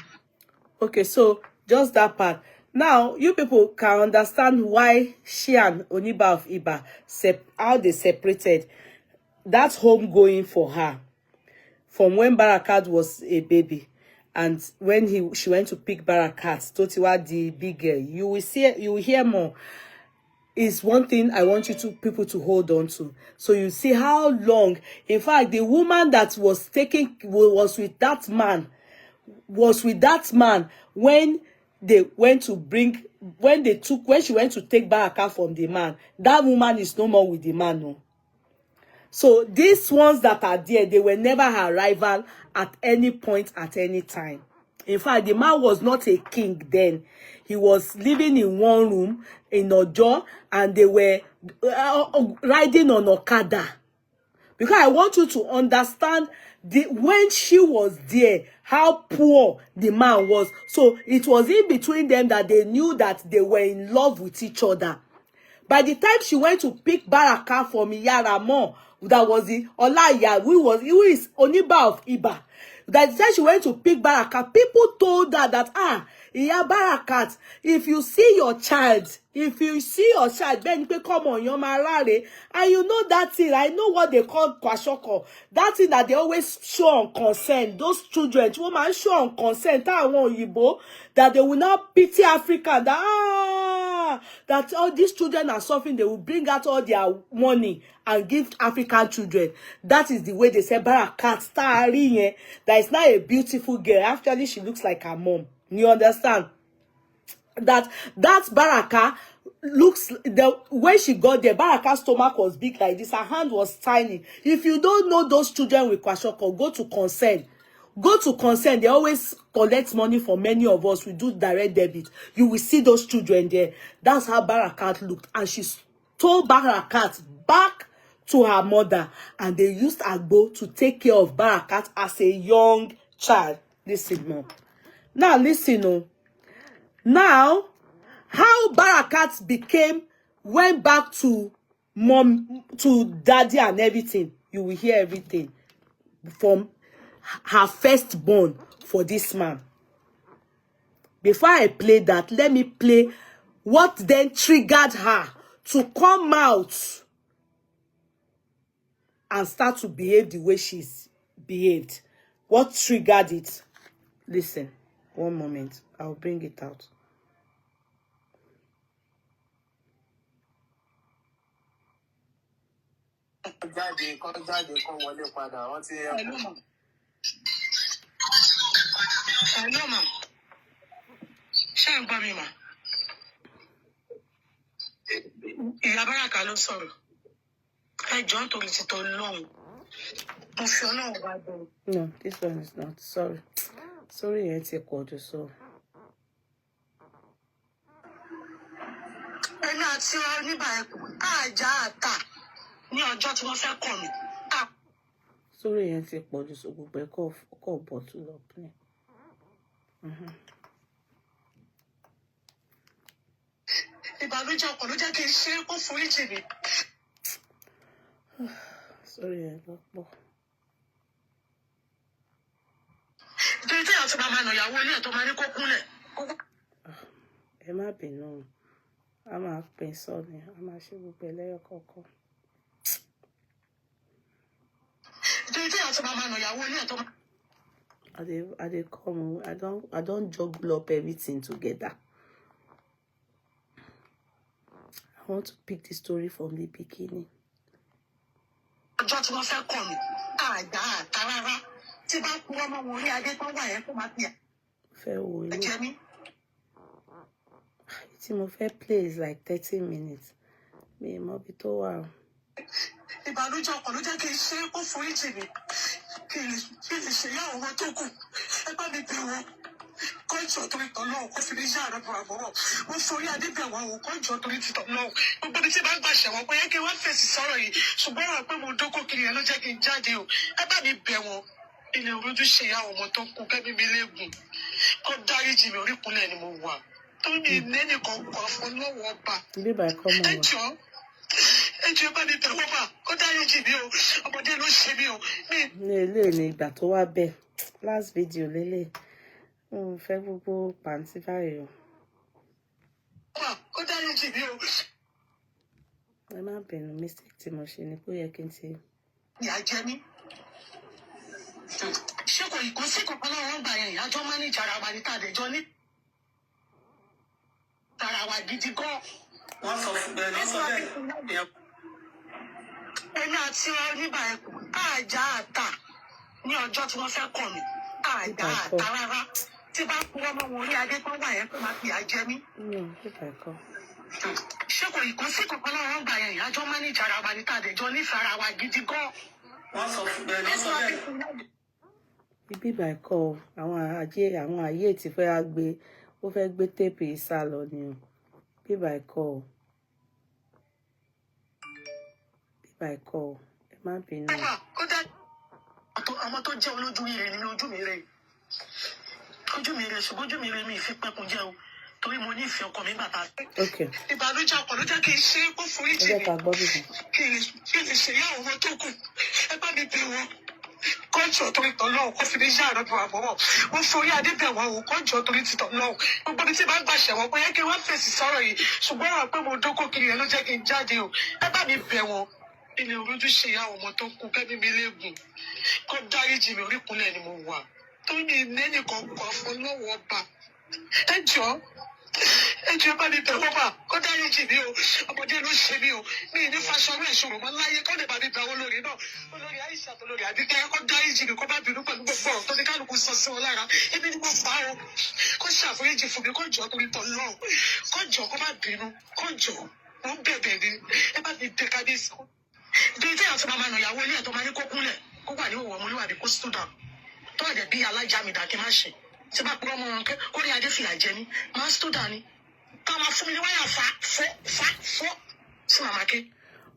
Okay, so just that part. Now, you people can understand why she and Oniba of Iba, how they separated. That's home going for her. From when Barakat was a baby. And when she went to pick Barakat, Totiwa the big girl. You will hear more. Is one thing I want people to hold on to. So you see how long, in fact, the woman that was with that man when they went to when she went to take Barakat from the man, that woman is no more with the man. No. So these ones that are there, they were never her rival at any point, at any time. In fact, the man was not a king then. He was living in one room in Ojo, and they were riding on Okada. Because I want you to understand when she was there, how poor the man was. So it was in between them that they knew that they were in love with each other. By the time she went to pick Barakat from Iyaramo, that was the Olaya, who is Oniba of Iba. That the time she went to pick Barakat, people told her that, Iya Barakat, if you see your child, then you come on, you're married, and you know that thing, I know what they call kwashoko, that thing that they always show on consent, those children, women show on consent, that they will not pity Africa, that all these children are suffering, they will bring out all their money and give African children. That is the way they say Barakat, that is not a beautiful girl. Actually, she looks like her mom. You understand? That Barakat looks, when she got there, Barakat's stomach was big like this. Her hand was tiny. If you don't know those children with kwashoko, go to concern. Go to concern. They always collect money for many of us. We do direct debit. You will see those children there. That's how Barakat looked. And she stole Barakat back to her mother. And they used Agbo to take care of Barakat as a young child. Listen, mom. Now, listen, now, how Barakat became went back to mom, to daddy and everything, you will hear everything from her firstborn for this man. Before I play that, let me play what then triggered her to come out and start to behave the way she's behaved. What triggered it? Listen, one moment. I'll bring it out. Hello, ma'am. Ṣé ń gbọ́ mi, ma? Ìyá Barakat ló sọ̀rọ̀. Ẹ jọ̀ọ́ nítorí ti t'Ọlọ́run. Mo fi Ọlọ́run bá bẹ̀. No, this one is not. Sorry. Sorry, it's a quarter, so. Ẹni àti Oniba ẹ̀kọ́, àjà àtà ní ọjọ́ tí wọ́n fẹ́ kọ̀ mí. Sorry, it's a quarter, so go back off. Call bottle up. Ìbànújẹ́ ọkàn ló jẹ́ kí n ṣe é kó foríjì mi. Sorry, I got more. Nítorí tí àwọn ti máa nà ìyàwó ilé ẹ̀ tó máa ní kó kúnlẹ̀. Ẹ má bínú. A máa pín sọ́ni. A máa ṣe gbogbo ẹlẹ́yọ kọ̀ọ̀kan. Nítorí tí àwọn ti máa nà ìyàwó ilé ẹ̀ tó máa. I dey come. I don't juggle up everything together. I want to pick the story from the beginning. Ọjọ́ tí wọ́n fẹ́ kọ̀ mí, àjà àtà rárá. Tí bá kú ọmọ wọn orí adé tó wà yẹn kó máa pè. Fẹ́ wo ilé. Ẹ̀jẹ̀ mi. Tí mo fẹ́ play is like 30 minutes. Mi mọ bí tó wà. Ìbànújẹ́ ọkàn ló jẹ́ kí n ṣe é kó foríjì mi. Kí n lè ṣe ìyá àwọn tó kù. Ẹ bá mi bẹ̀ wọ́n. Kọ́ńtù torí tọ̀ lọ́wọ́ kó fi ní iṣẹ́ àrẹ bọ̀ àbọ̀wọ̀. Mo forí adé bẹ̀ wọ́n o, kọ́ńtù torí ti tọ̀ lọ́wọ́. Gbogbo ibi tí bá ń gbà ṣẹ̀wọ̀n pé yẹ kí wọ́n fèsì sọ̀rọ̀ yìí. Ṣùgbọ́n wà pé mo dókó kiri yẹn ló jẹ́ kí n jáde o. Ẹ bá mi bẹ̀ wọ́n. Ilé òrojú ṣe ìyá àwọn ọmọ tó kù kẹ́mi mi léegun. Kó dáríjì mi oríkùnlẹ̀ ni mo wà. Tó ní ìnẹ́nìkan kan fún lọ́wọ́ ọba. Ẹ jọ̀ọ́ bá mi bẹ̀ wọ́n bà. Kó dáríjì mi o. Ọmọdé ló ṣe mí o. Ní ilé ní ìgbà tó wá bẹ́ẹ̀. Last video lélẹ̀. Mo fẹ́ gbogbo pàǹtí báyìí o. Kó dáríjì mi o. Ẹ má bínú, mistake tí mo ṣe ni kó yẹ kí n ti. Ìyá jẹ mí. Ṣé kò yìí kó sí kankan náà wọ́n gbà yẹn ìyájọ́ máa ní ìjàrá wa ní tàdéjọ́ ní. Tara wa gidi gan. Wọ́n sọ fún bẹ́ẹ̀ ní sọ bẹ́ẹ̀. Ẹni àti Oniba ẹ̀kọ́, àjà àtà ní ọjọ́ tí wọ́n fẹ́ kọ̀ mí. Àjà àtà rárá. Tí bá kú ọmọ wọn orí adé tó wà yẹn kó máa pè á jẹ mí. Ṣé kò yìí kó sí kankan náà wọ́n gbà yẹn ìyájọ́ máa ní ìjàrá wa ní tàdéjọ́ ní Tara wa gidi gan. Wọ́n sọ fún bẹ́ẹ̀ ní sọ bẹ́ẹ̀. Ibi ìbàkọ́ àwọn ayé tí fẹ́ gbé ó fẹ́ gbé téèpù ìsà lọ ni o. Bí ìbàkọ́ ẹ má bínú. Ọmọ tó jẹ́ olójú ire ni ojú mi rẹ̀. Ojú mi rẹ̀ ṣùgbọ́n ojú mi rẹ̀ mi ì fi pẹ́kun jẹ́ o. Torí mo ní ìfẹ́ ọkọ mi bàtà. Ìbànújẹ́ ọkàn ló jẹ́ kí n ṣe é kó foríjì mi. Kí n lè ṣe ìyá àwọn ọmọ tó kù. Ẹ bá mi bẹ̀ wọ́n. Kọ́ńtù torí tọ̀ lọ́wọ́ kó fi ní iṣẹ́ àrẹ bọ̀ àbọ̀wọ̀. Mo forí adé bẹ̀ wọ́n o, kọ́ńtù torí ti tọ̀ lọ́wọ́. Gbogbo ibi tí bá ń gbà ṣẹ̀wọ̀n pé yẹ kí wọ́n fèsì sọ̀rọ̀ yìí. Ṣùgbọ́n wà pé mo dókó kiri yẹn ló jẹ́ kí n jáde o. Ẹ bá mi bẹ̀ wọ́n. Ilé òrojú ṣe ìyá àwọn ọmọ tó kù kẹ́mi mi léegun. Kó dáríjì mi oríkùnlẹ̀ ni mo wà. Tó ní ìnẹ́nìkan kan fún lọ́wọ́ ọba. Ẹ jọ̀ọ́ bá mi bẹ̀ wọ́n bà. Kó dáríjì mi o. Ọmọdé ló ṣe mí o. Mi ní fàṣọrú ẹ̀ṣọ́ rò mọ́ láyé kó lè bá mi bẹ̀ wọ́n lórí náà. Olórí Aisha tó lórí Àbíkẹ́ kó dáríjì mi kó bá bínú pẹ̀lú gbogbo ọ̀rọ̀ tó ní kálukú sọ sí wọn lára. Ebi ni mo fà á o. Kó ṣàforíjì fún mi kó jọ̀ọ́ torí tọ̀ lọ́ọ̀. Kó jọ̀ọ́ kó má bínú. Kó jọ̀ọ́. Mo ń bẹ̀bẹ̀ ni. Ẹ bá mi bẹ̀ kábíyèsí. Nítorí tí àwọn ti máa nà ìyàwó ilé ẹ̀ tó máa ní kó kúnlẹ̀. Kó wà ní òwò ọmọlúwàbí kó sùdà. Tó wà dẹ̀ bí alájà mi dà kí n má ṣe. Tí bá purọ́ mọ́ wọn kó rí adé fìyà jẹ mí. Máa sùdà ni.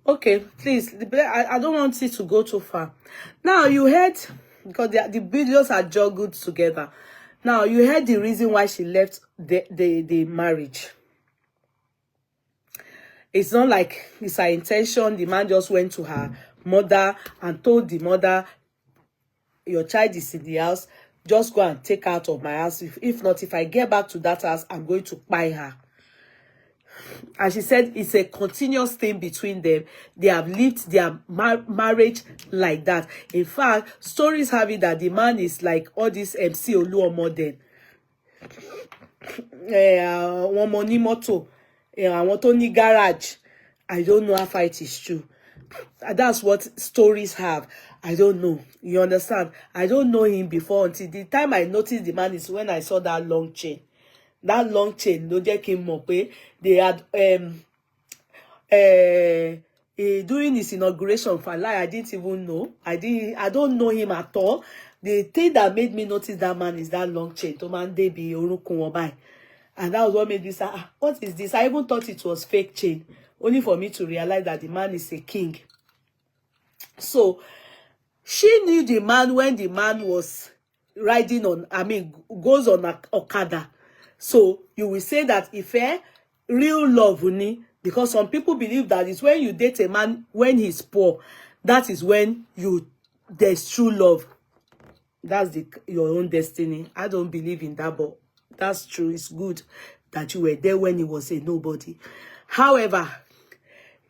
Okay, please. I don't want it to go too far. Now you heard, because the videos are juggled together. Now you heard the reason why she left the marriage. it's not like it's her intention. The man just went to her mother and told the mother, your child is in the house, just go and take her out of my house. If not, if I get back to that house, I'm going to buy her. And she said it's a continuous thing between them. They have lived their marriage like that. In fact, stories have it that the man is like all this MC Oluomo then. One money motto, one Tony garage. I don't know how it is true. That's what stories have. I don't know. You understand? I don't know him before until the time I noticed the man is when I saw that long chain. That long chain, no just came up. They had during his inauguration for life, I didn't even know. I don't know him at all. The thing that made me notice that man is that long chain. To man they be orukun. And that was what made me say, what is this? I even thought it was fake chain. Only for me to realize that the man is a king. So she knew the man when the man was riding on, goes on Okada. So you will say that if real love, because some people believe that it's when you date a man when he's poor, that is when there's true love. That's your own destiny. I don't believe in that, but that's true. It's good that you were there when he was a nobody. However,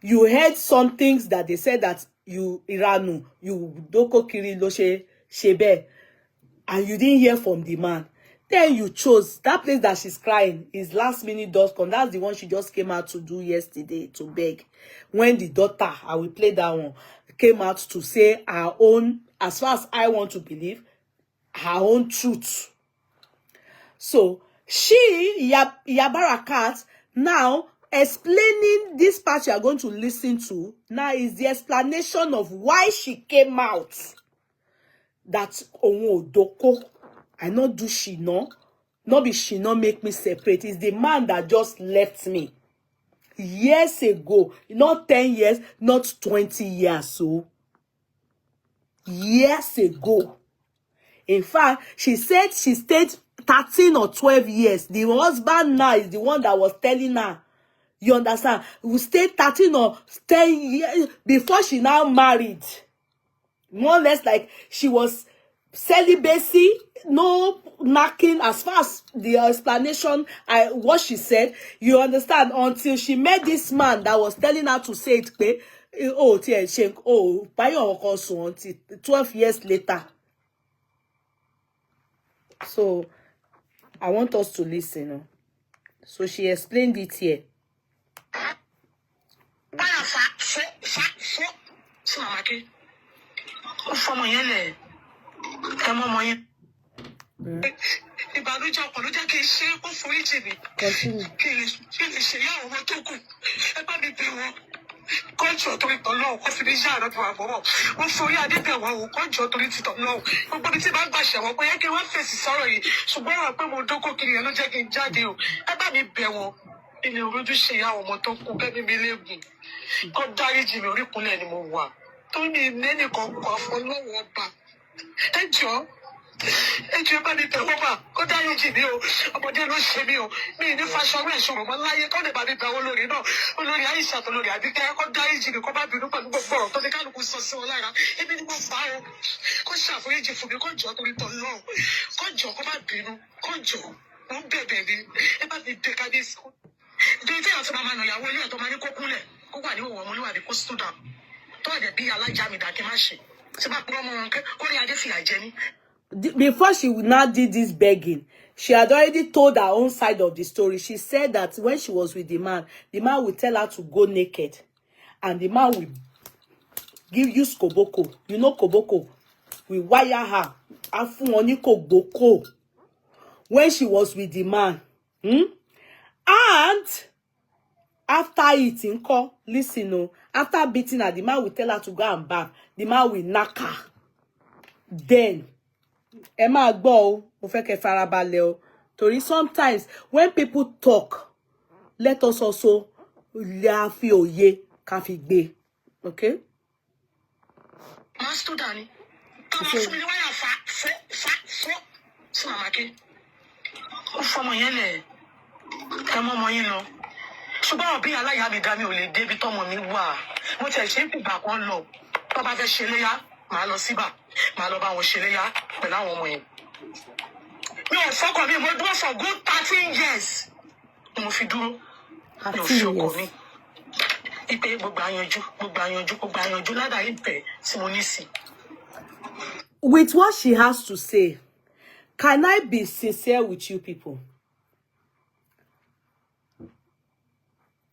you heard some things that they said that you Iranu, you doko kiri lo shebe, and you didn't hear from the man. Then you chose that place that she's crying is lastminute.com. That's the one she just came out to do yesterday to beg. When the daughter, I will play that one, came out to say her own, as far as I want to believe, her own truth. So she, Barakat, now explaining this part you are going to listen to now is the explanation of why she came out. That doko, I not do she no, not be she no make me separate. It's the man that just left me years ago, not 10 years, not 20 years. So years ago. In fact, she said she stayed 13 or 12 years. The husband now is the one that was telling her. You understand? We stayed 13 or 10 years before she now married. More or less like she was celibacy, no knocking, as far as the explanation, what she said, you understand, until she met this man that was telling her to say it, by your until 12 years later. So, I want us to listen. So, she explained it here. Ìbànújẹ́ ọkàn ló jẹ́ kí n ṣe kó forí jì mí kí n lè ṣe ìyá àwọn tó kù ẹ bá mi bẹ̀ wọ́n kọ́ńtù torí tọ́lọ́hùn kó fi ní yá àrọ́ tó wà bọ̀ wọ́n forí adé bẹ̀ wọ́n o kọ́ńtù torí ti tọ́lọ́hùn gbogbo ibi tí bá ń gbàṣẹ wọn pé yẹ kí wọ́n fèsì sọ̀rọ̀ yìí ṣùgbọ́n wọn pé mo dókó kiri yẹn ló jẹ́ kí n jáde o ẹ bá mi bẹ̀ wọ́n ilé orójú ṣe ìyá àwọn ọmọ tó kù kẹ́mi mi léegun kó dáríjì mi orí ìkúnlẹ̀ ni mo wà tó ní nẹ́nìkan kọ́ fún lọ́wọ́ ọba ẹ jọ̀ọ́ bá mi bẹ̀ wọ́n bà kó dáríjì mi o ọmọdé ló ṣe mí o mi ní fàṣọ orí ìṣòro mọ́ láyé kó lè bá mi bẹ̀ wọ́n lórí náà olórí Aisha tó lórí Àbíkẹ́ kó dáríjì mi kó bá bínú pẹ̀lú gbogbo ọ̀rọ̀ tó ní kálukú sọ sí wọn lára èmi ni mo fà á o kó ṣàforíjì fún mi kó jọ torí tọ̀ lọ́ọ̀ kó jọ kó má bínú kó jọ mo ń bẹ̀bẹ̀ mi ẹ bá mi bẹ̀ kábíyèsí nítorí tí àwọn tí màmá nà ìyàwó ilé ẹ̀ tó máa ní kó kúnlẹ̀ kó wà ní òwò ọmọlúwàbí kó stood up tó ọ̀dẹ̀ bí alájà mi dàkí má ṣe tí bá purọ́ mọ́ wọn kó ní adé fìyà jẹ ní. Before she now did this begging, she had already told her own side of the story. She said that when she was with the man will tell her to go naked. And the man will use koboko. You know koboko? We wire her. When she was with the man. And after eating, listen, after beating her, the man will tell her to go and bath. The man will knock her. Then, Emma go, Tori, sometimes when people talk, let us also laugh ye kafi. Okay? Master Danny. ṣùgbọ́n òbí aláya mi dá mi ò lè débi tọ́mọ mi wà. Mo tẹ̀ ṣe ìgbà kan lọ tó bá fẹ́ ṣe léyà màá lọ síbà màá lọ bá wọn ṣe léyà pẹ̀lú àwọn ọmọ yẹn. Mi ò fọkàn mi mo dúró for good 13 years ni mo fi dúró mi ò fi ọkọ mi. Ipe gbogbo àyànjú ládàá ìfẹ́ tí mo ní sí. With what she has to say, can I be sincere with you people?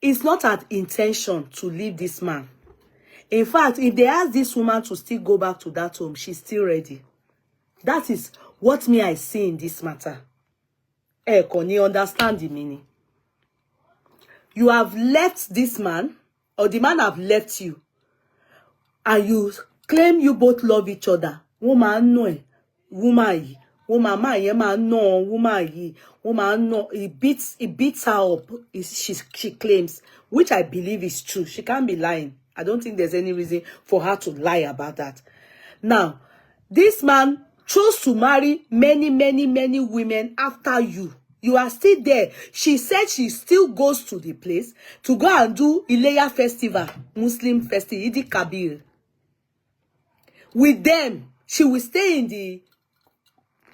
It's not an intention to leave this man. In fact, if they ask this woman to still go back to that home, she's still ready. That is what me I see in this matter. Can you understand the meaning? You have left this man, or the man have left you, and you claim you both love each other. Woman no, woman no, he beats her up. She claims, which I believe is true. She can't be lying. I don't think there's any reason for her to lie about that. Now, this man chose to marry many women after you. You are still there. She said she still goes to the place to go and do Ileya festival, Muslim festival, Idi Kabir. With them, she will stay in the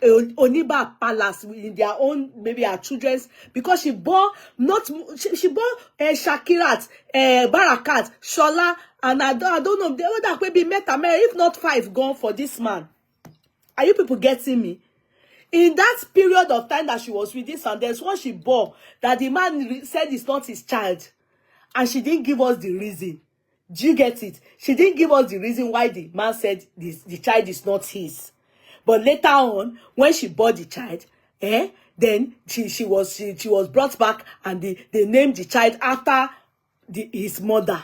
Oniba palace in their own, maybe her children's, because she bore Shakirat, Barakat, Shola, and I don't know, the other maybe Meta, if not 5 gone for this man. Are you people getting me? In that period of time that she was with this, and there's one she bore that the man said is not his child, and she didn't give us the reason. Do you get it? She didn't give us the reason why the man said the child is not his. But later on, when she bore the child, then she was brought back, and they named the child after his mother.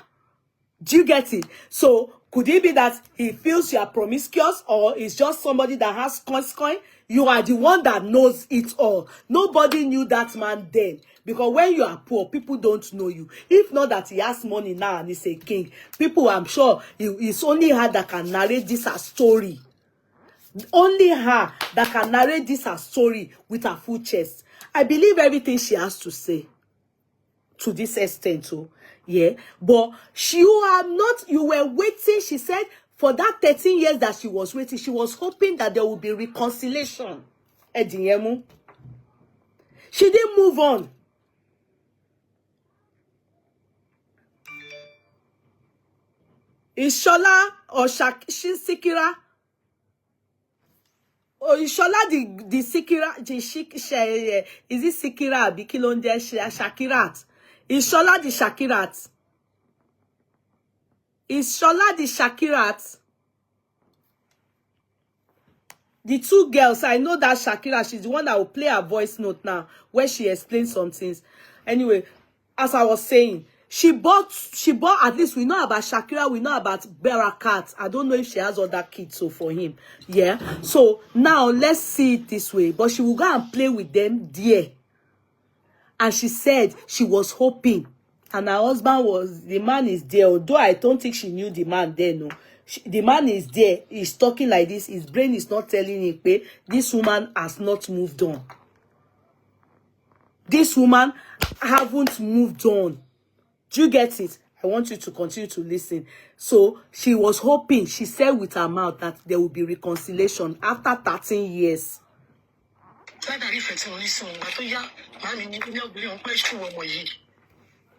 Do you get it? So could it be that he feels you are promiscuous, or is just somebody that has coin? You are the one that knows it all. Nobody knew that man then. Because when you are poor, people don't know you. If not that he has money now and he's a king, people, I'm sure, it's only her that can narrate this as story. Only her that can narrate this as story with her full chest. I believe everything she has to say. To this extent, too. Yeah. But you were waiting, she said, for that 13 years that she was waiting, she was hoping that there would be reconciliation. Edinyemu. She didn't move on. Is Shola or Sikira? Or is Shola the Sikira? Is it Sikira? Bikilonde Shakirat? Is Shola the Shakirat? Is Shola the Shakirat? The two girls, I know that Shakira, she's the one that will play her voice note now, where she explains some things. Anyway, as I was saying, she bought, at least we know about Shakira, we know about Barakat. I don't know if she has other kids so for him. Yeah. So now let's see it this way. But she will go and play with them there. And she said she was hoping. And her husband the man is there. Although I don't think she knew the man there, no. The man is there. He's talking like this. His brain is not telling him, hey, this woman has not moved on. This woman haven't moved on. Do you get it? I want you to continue to listen. So she was hoping, she said with her mouth, that there will be reconciliation after 13 years.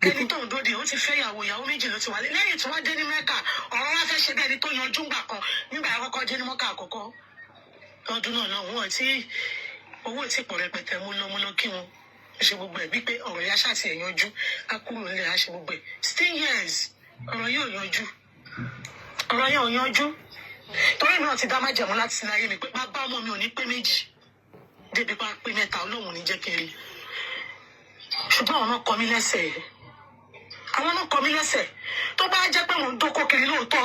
Kẹ́ni tó ń dóde ó ti fẹ́ ìyàwó méjì ló ti wálé lẹ́yìn tí wọ́n dé ní Mẹ́kà ọ̀rọ̀ wá fẹ́ ṣe bẹ́ẹ̀ ni tó yanjú ńgbà kan nígbà àkọ́kọ́ dé ní Mọ́kà àkọ́kọ́ lọ́dún náà náà wọ́n tí owó tí pọ̀ rẹpẹtẹ mú lọ kí wọn ṣe gbogbo ẹ̀ bí pé ọ̀rọ̀ yá ṣáà ti ẹ̀ yanjú á kúrò nílẹ̀ á ṣe gbogbo ẹ̀ still years ọ̀rọ̀ yóò yanjú torí náà ti dá májẹ̀mú láti sin ayé mi pé bàbá ọmọ mi ò ní pé méjì débi pa pé mẹ́ta Ọlọ́run ní jẹ́ kiri ṣùgbọ́n àwọn náà kọ mí lẹ́sẹ̀ àwọn náà kọ mí lẹ́sẹ̀ tó bá jẹ́ pé mò ń dókó kiri lóòótọ́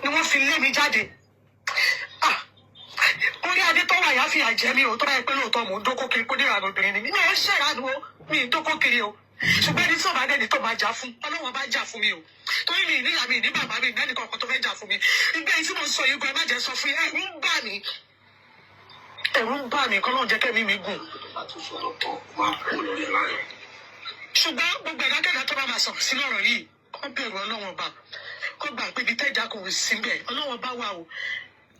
ni wọ́n fi lé mi jáde orí adé tó wà yá fi àjẹ́ mi o tó bá yẹ pé lóòótọ́ mò ń dókó kiri kó dìrà lóbìnrin ni mi ò ṣèrànwó mi ì dókó kiri o ṣùgbọ́n ẹni tí ò bá dẹ́ni tó máa jà fún Ọlọ́run bá jà fún mi o torí mi níyà mi ní bàbá mi nẹ́ni kankan tó fẹ́ jà fún mi ìgbẹ́ yìí tí mo sọ yìí gan ẹ má jẹ́ sọ fún ẹ̀rù ń bà mí kọ́ lóun jẹ́ kẹ́mi mi gùn. ṣùgbọ́n gbogbo ìdákẹ́dá tó bá máa sọ̀rọ̀ sí lọ́rọ̀ yìí kó bẹ̀rù Ọlọ́run ọba kó gbà pé ibi tẹ́jà kò sí bẹ́ẹ̀ Ọlọ́run ọba wà o.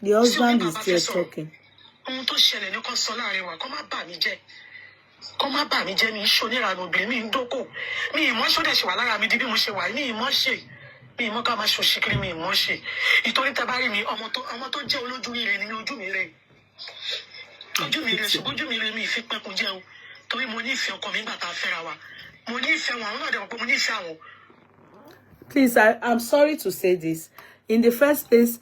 The husband is there talking. Ohun tó ṣẹlẹ̀ ní kó sọ láàrin wa kó má bà mí jẹ́. Kó má bà mí jẹ́ mi ṣonírànú obìnrin mi ń dókò. Mi ìmọ̀ ṣọ́dẹ̀ ṣe wà lára mi di bí mo ṣe wà mi ìmọ̀ ṣe. Mi ìmọ̀ ká máa ṣòṣìkiri mi ìmọ̀ ṣe. Ìtorí tẹ́ bá rí mi ọmọ tó jẹ́ olójú rere ni ojú mi rẹ̀. Ojú mi rẹ̀ ṣùgbọ́n ojú mi rẹ̀ mi ìfi pẹ́kun jẹ́ o. Torí mo nífẹ̀ẹ́ ọkọ mi nígbà tá a fẹ́ra wa. Mo nífẹ̀ẹ́ wọn àwọn náà dẹ̀ mọ̀ pé mo nífẹ̀ẹ́ àwọn. Please, I'm sorry to say this. In the first place,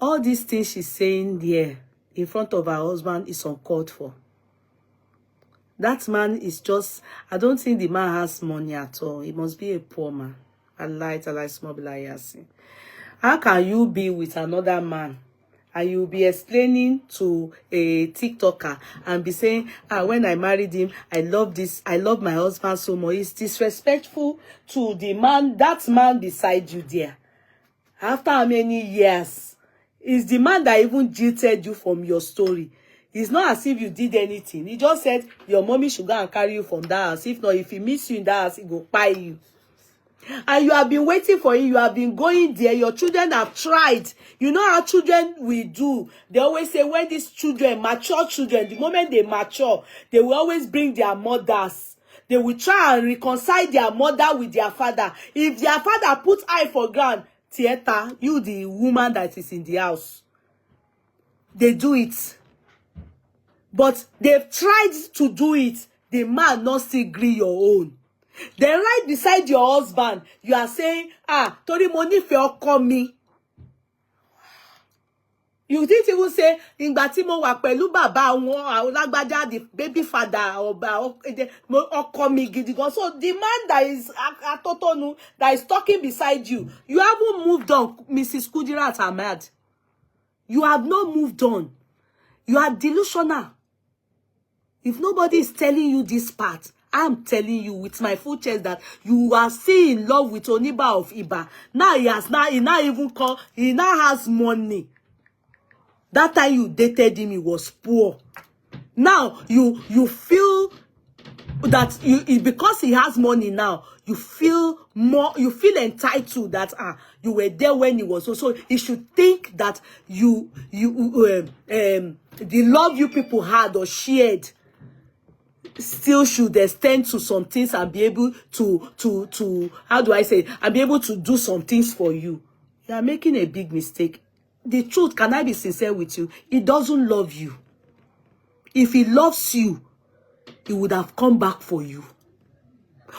all these things she's saying there in front of her husband is uncalled for. That man is just, I don't think the man has money at all. He must be a poor man. I like small bilayasi. How can you be with another man and you'll be explaining to a TikToker and be saying, when I married him, I love my husband so much. It's disrespectful to the man, that man beside you there. After how many years? It's the man that even jilted you from your story. It's not as if you did anything. He just said your mommy should go and carry you from that house. If not, if he meets you in that house, he go buy you. And you have been waiting for him. You have been going there. Your children have tried. You know how children will do. They always say when these children, mature children, the moment they mature, they will always bring their mothers. They will try and reconcile their mother with their father. If their father puts eye for ground, theater, you the woman that is in the house. They do it. But they've tried to do it. The man not still agree your own. Then right beside your husband, you are saying, Tori money for call me. You didn't even say, ìgbà tí mo wà pẹ̀lú bàbá wọn, lágbájá, the baby father, or call me gidi gan. So the man that is atotonu, that is talking beside you, you haven't moved on, Mrs. Kudirat Ahmad. You have not moved on. You are delusional. If nobody is telling you this part, I'm telling you with my full chest that you are still in love with Oniba of Iba. Now he now has money. That time you dated him, he was poor. Now you feel that because he has money now, you feel entitled that you were there when he was so you should think that the love you people had or shared still should extend to some things and be able to how do I say, and be able to do some things for you. You are making a big mistake. The truth, can I be sincere with you? He doesn't love you. If he loves you, he would have come back for you.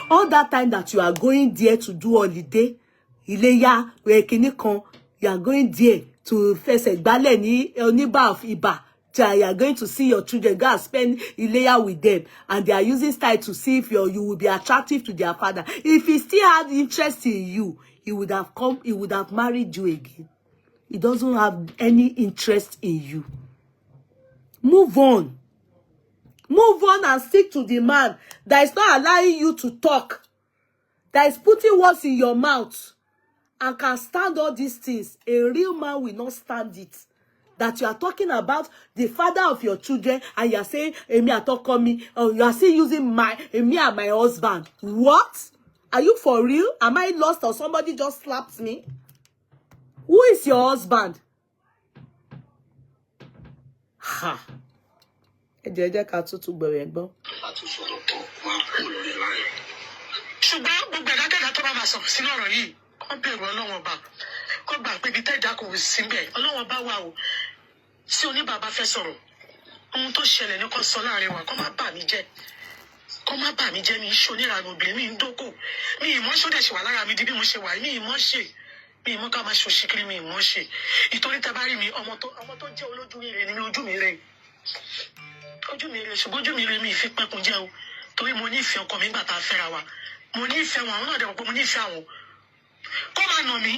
All that time that you are going there to do holiday, Ileya, you are going there to face a Oniba of Iba. You are going to see your children, go and spend Ileya with them, and they are using style to see if you will be attractive to their father. If he still had interest in you, he would have married you again. He doesn't have any interest in you. Move on. Move on and stick to the man that is not allowing you to talk, that is putting words in your mouth, and can stand all these things. A real man will not stand it. That you are talking about the father of your children, and you are saying, Emi atoko me, or you are still using me and my husband. What? Are you for real? Am I lost or somebody just slapped me? Who is your husband? Ha. Ṣùgbọ́n gbogbo ẹ̀dákẹ́dá tó bá máa sọ̀rọ̀ sínú ọ̀rọ̀ yìí, kó bẹ̀rù Ọlọ́run ọba, kó gbà pé ibi tẹ́jà kò sí bẹ́ẹ̀ Ọlọ́run ọba wà o. Tí oníbàbá fẹ́ sọ̀rọ̀, ohun tó ṣẹlẹ̀ ní kó sọ láàrin wa, kó má bà mí jẹ́. Kó má bà mí jẹ́ mi ṣonírànú obìnrin mi ń dókò. Mi ìmọ̀ ṣọ́dẹ̀ ṣe wà lára mi di bí mo ṣe wà, mi ìmọ̀ ṣe. Mi ìmọ̀ ká máa ṣòṣìkiri mi ìmọ̀ ṣe. Ìtorí tẹ́ bá rí mi, ọmọ tó jẹ́ olójú rere ni ojú mi rẹ̀. Ojú mi rẹ̀ ṣùgbọ́n ojú mi rẹ̀ mi ìfi pẹ́kun jẹ́ o. Torí mo nífẹ̀ẹ́ ọkọ mi nígbà tá a fẹ́ra wa. Mo nífẹ̀ẹ́ wọn àwọn náà dẹ̀ mọ̀ pé mo nífẹ̀ẹ́ àwọn. Kó máa nà mí.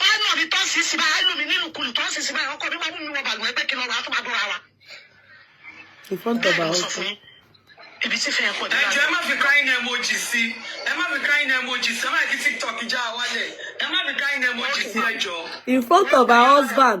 Wọ́n nà mí tó ń sisi báyìí, á lù mí nínú kulù tó ń sisi báyìí, ọkọ mi máa mú mi wọ bàlùwẹ̀ pé kí n lọ wà á tó máa dúra wa. Bẹ́ẹ̀ ló sọ fún yín. Ibi tí fẹ́ pọ̀ dáadáa. Ẹ má fi crying emoji sí. Ẹ má fi crying emoji sí. Ẹ má fi TikTok já wálẹ̀. Ẹ má fi crying emoji sí ẹjọ́. In front of her husband,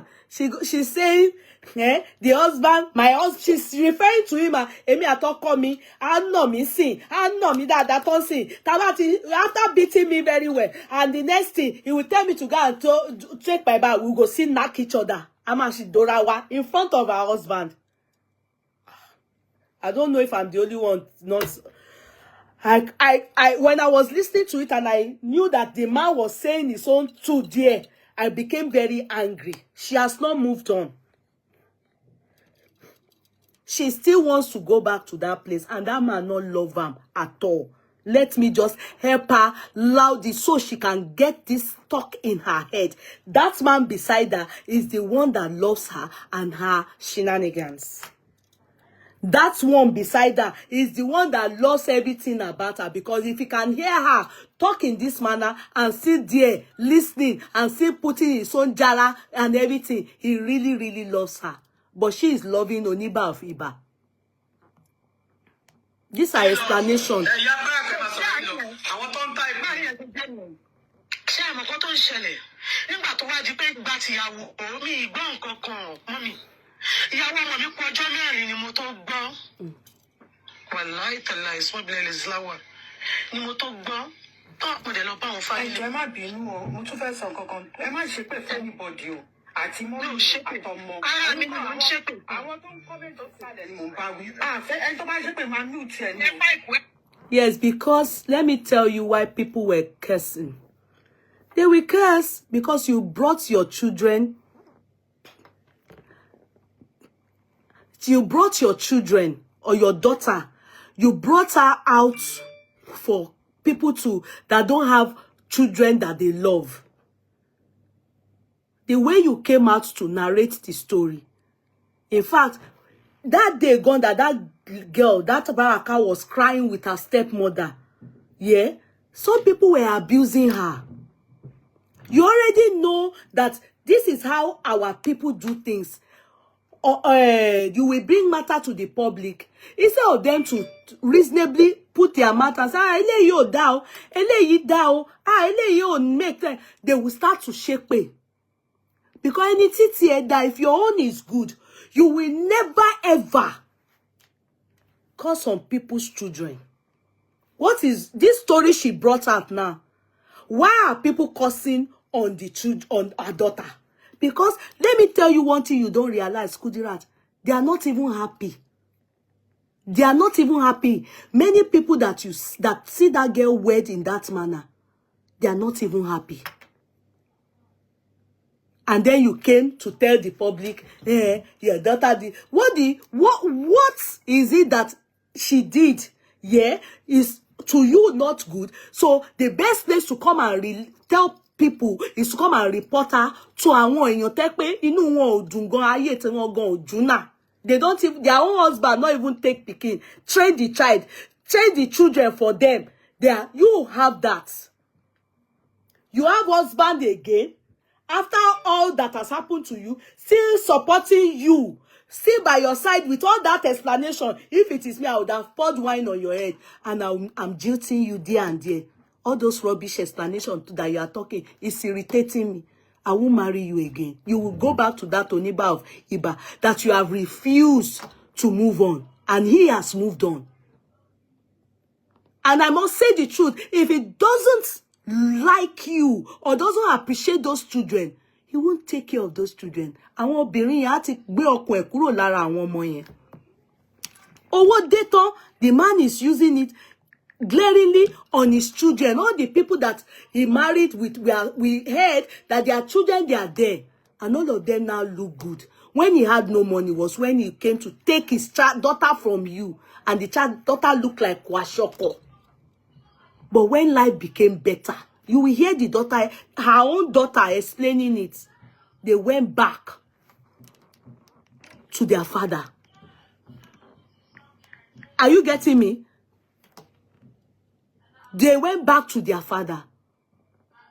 she's saying The husband, my husband, she's referring to him as Emi atoko mi, no me sin, no me that don't sin. After beating me very well, and the next thing he will tell me to go and to take my bag. We'll go see knock each other. Amashi Dorawa in front of her husband. I don't know if I'm the only one not. When I was listening to it and I knew that the man was saying his own truth there, I became very angry. She has not moved on. She still wants to go back to that place, and that man not love him at all. Let me just help her loudly so she can get this stuck in her head. That man beside her is the one that loves her and her shenanigans. That one beside her is the one that loves everything about her, because if he can hear her talk in this manner and sit there listening and still putting his own jara and everything, he really, really loves her. But she is loving Oniba of Iba. These are explanations. Ìyàwó ọmọ mi kú ọjọ́ mẹ́rin ni mo tó gbọ́. Wàláì tàláì ìsọ́bìlẹ̀ ìsìláwà ni mo tó gbọ́. Mo dẹ̀ lọ bá wọn fáyé. Ẹ má bínú o, mo tún fẹ́ sọ kankan. Ẹ má ṣe pé fún anybody o. Àti mọ́mí àtọmọ. Ara mi ni mo ń ṣe pé. Àwọn tó ń kọ́mẹ́ntì ọ̀sálẹ̀ ni mò ń bá wí. Ẹni tó bá ṣe pé máa mú tiẹ̀ ní o. Yes, because let me tell you why people were cursing. They will curse because you brought your children. You brought your children or your daughter. You brought her out for people that don't have children that they love. The way you came out to narrate the story. In fact, that day gone that girl, that Barakat was crying with her stepmother. Yeah? Some people were abusing her. You already know that this is how our people do things. You will bring matter to the public instead of them to reasonably put their matter and say, eléyìí ò dá o, eléyìí dá o, eléyìí ò make them. They will start to shake pay. Because anything that if your own is good, you will never ever curse on people's children. What is this story she brought out now? Why are people cursing on the children, on her daughter? Because let me tell you one thing you don't realize, Kudirat. They are not even happy. They are not even happy. Many people that see that girl wed in that manner, they are not even happy. And then you came to tell the public, your daughter did. What is it that she did? Yeah, is to you not good. So the best place to come and tell people is to come and report her to àwọn èèyàn tẹ́ pé inú wọn ò dùn gan, ayé tí wọn gan ò dùn náà. They don't even, their own husband not even take pikin, train the child, train the children for them. You have that. You have husband again. After all that has happened to you, still supporting you, still by your side with all that explanation. If it is me, I would have poured wine on your head and I'm jilting you there and there. All those rubbish explanations that you are talking is irritating me. I won't marry you again. You will go back to that Oniba of Iba that you have refused to move on. And he has moved on. And I must say the truth. If he doesn't like you or doesn't appreciate those children, he won't take care of those children. Àwọn obìnrin yẹn á ti gbé ọkàn ẹ̀ kúrò lára àwọn ọmọ yẹn. Owó dé tán, the man is using it glaringly on his children. All the people that he married with, we heard that their children, they are there. And all of them now look good. When he had no money was when he came to take his daughter from you. And the daughter looked like Kwashoko. But when life became better, you will hear the daughter, her own daughter explaining it. They went back to their father. Are you getting me? They went back to their father.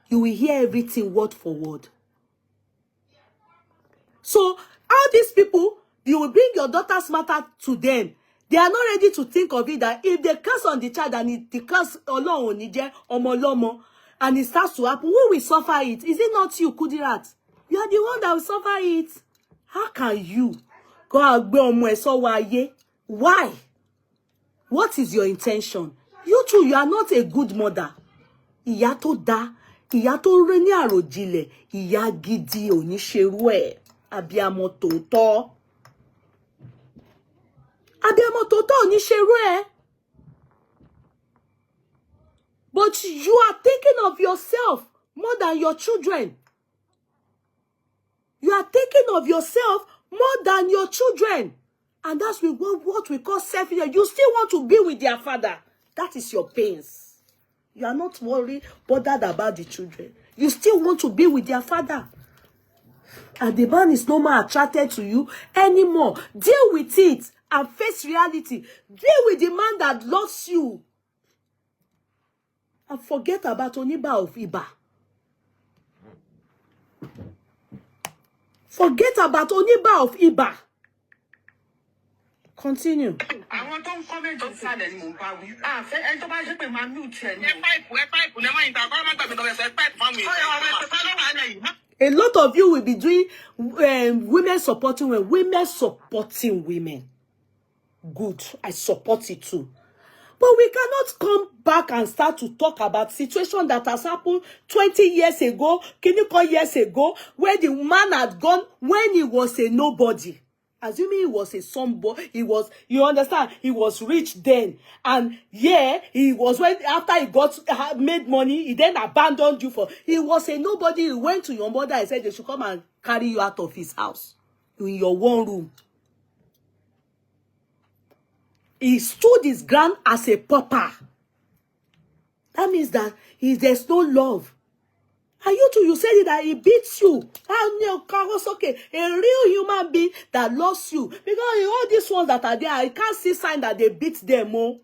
You will hear everything word for word. So, all these people, you will bring your daughter's matter to them. They are not ready to think of it that if they curse on the child and the curse Ọlọ́run ní jẹ́ ọmọ lọ́mọ, and it starts to happen, who will suffer it? Is it not you, Kudirat? You are the one that will suffer it. How can you go agbe omo ẹ sọ́wọ́ ayé. Why? What is your intention? You too, you are not a good mother. Ìyá tó dá, ìyá tó rẹ́ ní àròjinlẹ̀, ìyá gidi oníṣerú ẹ̀, abiyamọ tòótọ́. Abiyamọ tòótọ́ oníṣerú ẹ̀. But you are thinking of yourself more than your children. You are thinking of yourself more than your children. And that's what we call self-interest. You still want to be with their father. That is your pains. You are not bothered about the children. You still want to be with their father. And the man is no more attracted to you anymore. Deal with it and face reality. Deal with the man that loves you. And forget about Oniba of Iba. Forget about Oniba of Iba. Continue. I want to comment on Saturday ni mo bá wí. Fẹ́ ẹni tó bá ṣe pé máa mute ẹ ní. Ẹ pipe ne ma inter government of the pipe family. A lot of you will be doing women supporting women. Good. I support it too. But we cannot come back and start to talk about situation that has happened 20 years ago, years ago, where the man had gone when he was a nobody. Assuming he was a somebody, you understand, he was rich then. And yeah, he was after he made money, he then abandoned you he was a nobody. He went to your mother and said they should come and carry you out of his house in your one room. He stood his ground as a pauper. That means that there's no love. And you too, you said it, that he beats you. Okay, a real human being that loves you. Because all these ones that are there, I can't see sign that they beat them. Oh.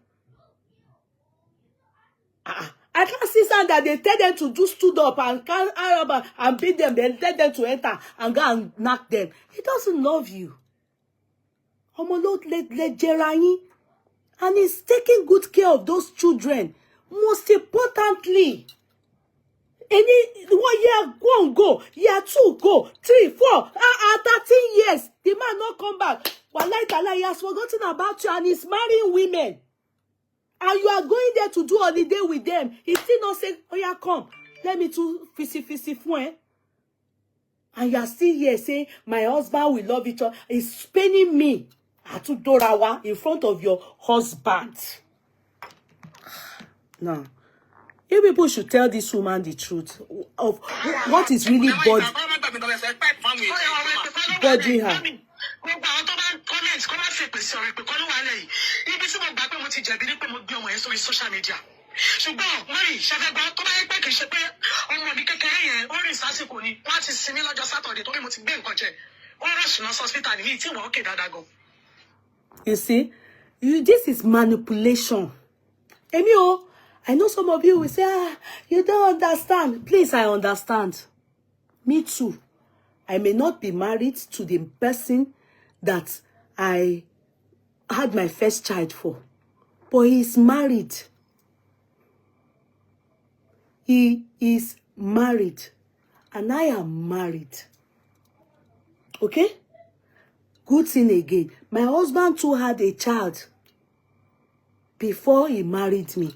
I can't see sign that they tell them to do stood up and beat them. Then tell them to enter and go and knock them. He doesn't love you. And he's taking good care of those children. Most importantly, any 1 year go, year 2 go, 3, 4, 13 years, the man not come back. Wallahi, he has forgotten about you and he's marrying women. And you are going there to do holiday with them. He still not say, oh yeah, come, let me do fisi fun. And you are still here saying, my husband will love each other. He's paining me. Dorawa in front of your husband. Now, you people should tell this woman the truth of what is really bothering her. Ṣùgbọ́n mọ́rì ṣẹ́fẹ́gbà tó bá yẹ pé kì í ṣe pé ọmọ mi kékeré yẹn ó rìn sásìkò ni wọ́n ti sinmi lọ́jọ́ Sátọ̀dẹ̀ torí mo ti gbé nǹkan jẹ ó rọ̀ṣùn lọ hospital ní tí wọ́n òkè dáadáa gan. You see, this is manipulation. Emio, I know some of you will say, you don't understand. Please, I understand. Me too. I may not be married to the person that I had my first child for, but he's married. He is married, and I am married. Okay? Good thing again. My husband too had a child before he married me.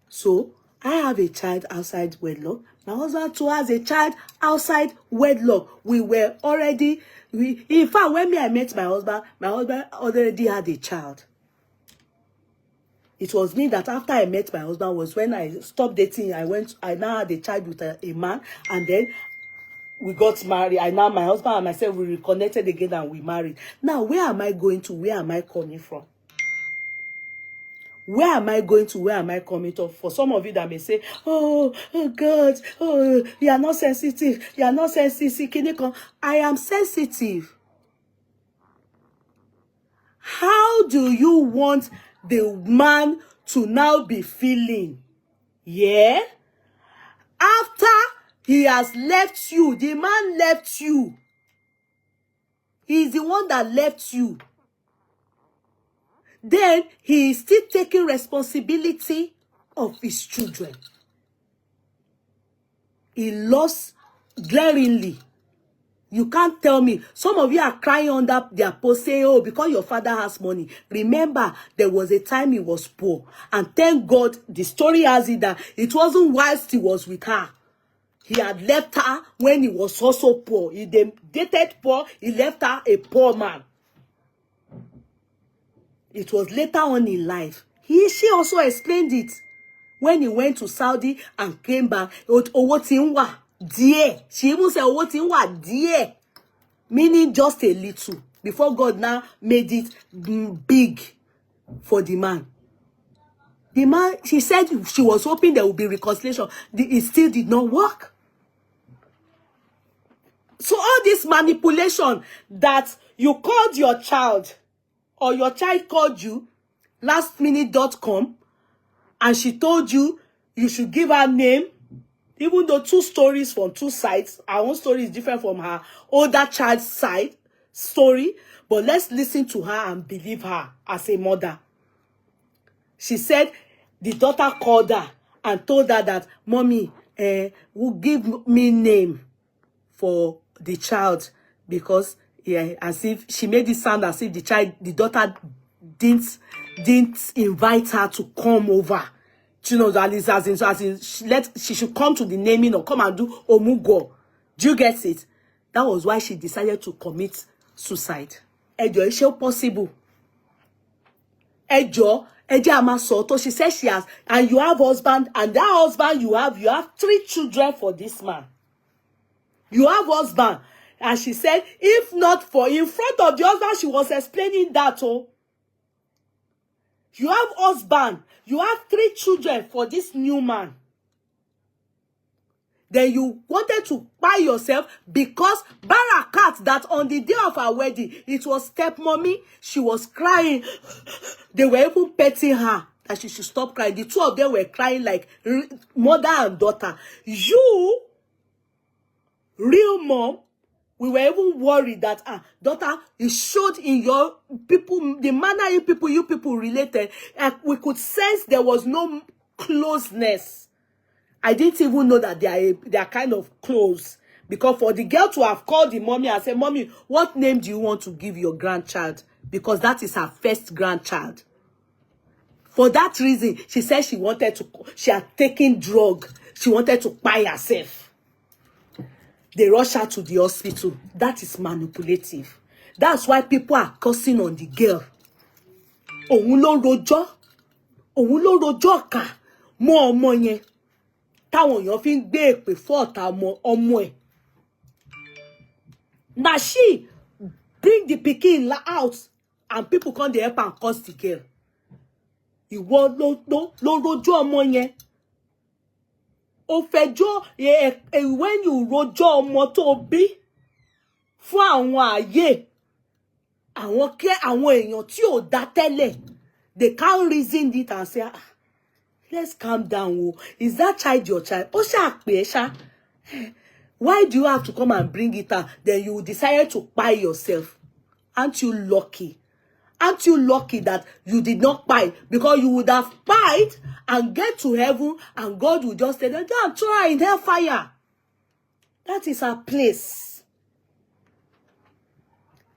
So, I have a child outside wedlock. My husband too has a child outside wedlock. We were already... in fact, when I met my husband already had a child. It was me that after I met my husband was when I stopped dating. I now had a child with a man, and then we got married. My husband and myself, we reconnected again and we married. Now, where am I going to? Where am I coming from? Where am I going to? Where am I coming to? For some of you that may say, oh God, oh, you are not sensitive. You are not sensitive. I am sensitive. How do you want the man to now be feeling? Yeah? After he has left you, the man left you. He's the one that left you. Then he is still taking responsibility of his children. He lost glaringly. You can't tell me. Some of you are crying under their post saying, oh, because your father has money. Remember, there was a time he was poor. And thank God, the story has it that it wasn't whilst he was with her. He had left her when he was also poor. He dated poor. He left her a poor man. It was later on in life. She also explained it. When he went to Saudi and came back, owó tí ń wà díẹ̀. She even said owó tí ń wà díẹ̀, meaning just a little, before God now made it big for the man. The man, she said she was hoping there would be reconciliation. It still did not work. So all this manipulation that you called your child or your child called you lastminute.com, and she told you you should give her name, even though two stories from two sides. Our own story is different from her older child's side story. But let's listen to her and believe her as a mother. She said the daughter called her and told her that, Mommy, will give me name for the child, because as if she made it sound as if the daughter didn't invite her to come over. You know, that is as in she should come to the naming or come and do omugo. Do you get it? That was why she decided to commit suicide. Ejo, is it possible? Ejo Amasoto, she says she has, and you have husband, and that husband you have 3 children for this man. You have husband, and she said, if not for in front of the husband, she was explaining that. Oh, you have husband, you have 3 children for this new man. Then you wanted to buy yourself because Barakat, that on the day of her wedding, it was stepmommy. She was crying. They were even petting her that she should stop crying. The two of them were crying like mother and daughter. You, real mom, we were even worried that daughter, it showed in your people, the manner you people related, and we could sense there was no closeness. I didn't even know that they are kind of close. Because for the girl to have called the mommy and said, Mommy, what name do you want to give your grandchild? Because that is her first grandchild. For that reason, she said she had taken drug. She wanted to buy herself. They rush her to the hospital. That is manipulative. That's why people are cursing on the girl. Òun ló rojọ́ kà mọ́ ọmọ yẹn. Táwọn èèyàn fi ń gbé èpè fún ọ̀tá ọmọ ẹ̀. Now she bring the pikin out and people come dey help and curse the girl. Ìwọ ló rojọ́ ọmọ yẹn. O fẹjọ́ when you rojọ́ ọmọ tó bí fún àwọn ààyè àwọn èèyàn tí ò dá tẹ́lẹ̀, they can't reason it and say, let's calm down. Oh. Is that child your child? Ó ṣàpè ṣá. Why do you have to come and bring it out? Then you decided to buy yourself. Aren't you lucky? Aren't you lucky that you did not buy? Because you would have bought and get to heaven and God would just say, go and throw her in hellfire. That is her place.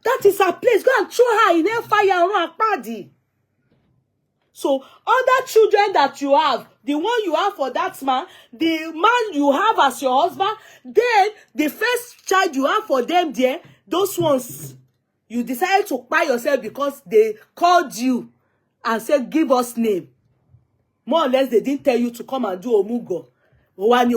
That is her place. Go and throw her in hellfire and run a party. So other children that you have, the one you have for that man, the man you have as your husband, then the first child you have for them there, those ones, you decided to buy yourself because they called you and said, give us name. More or less, they didn't tell you to come and do omugo. And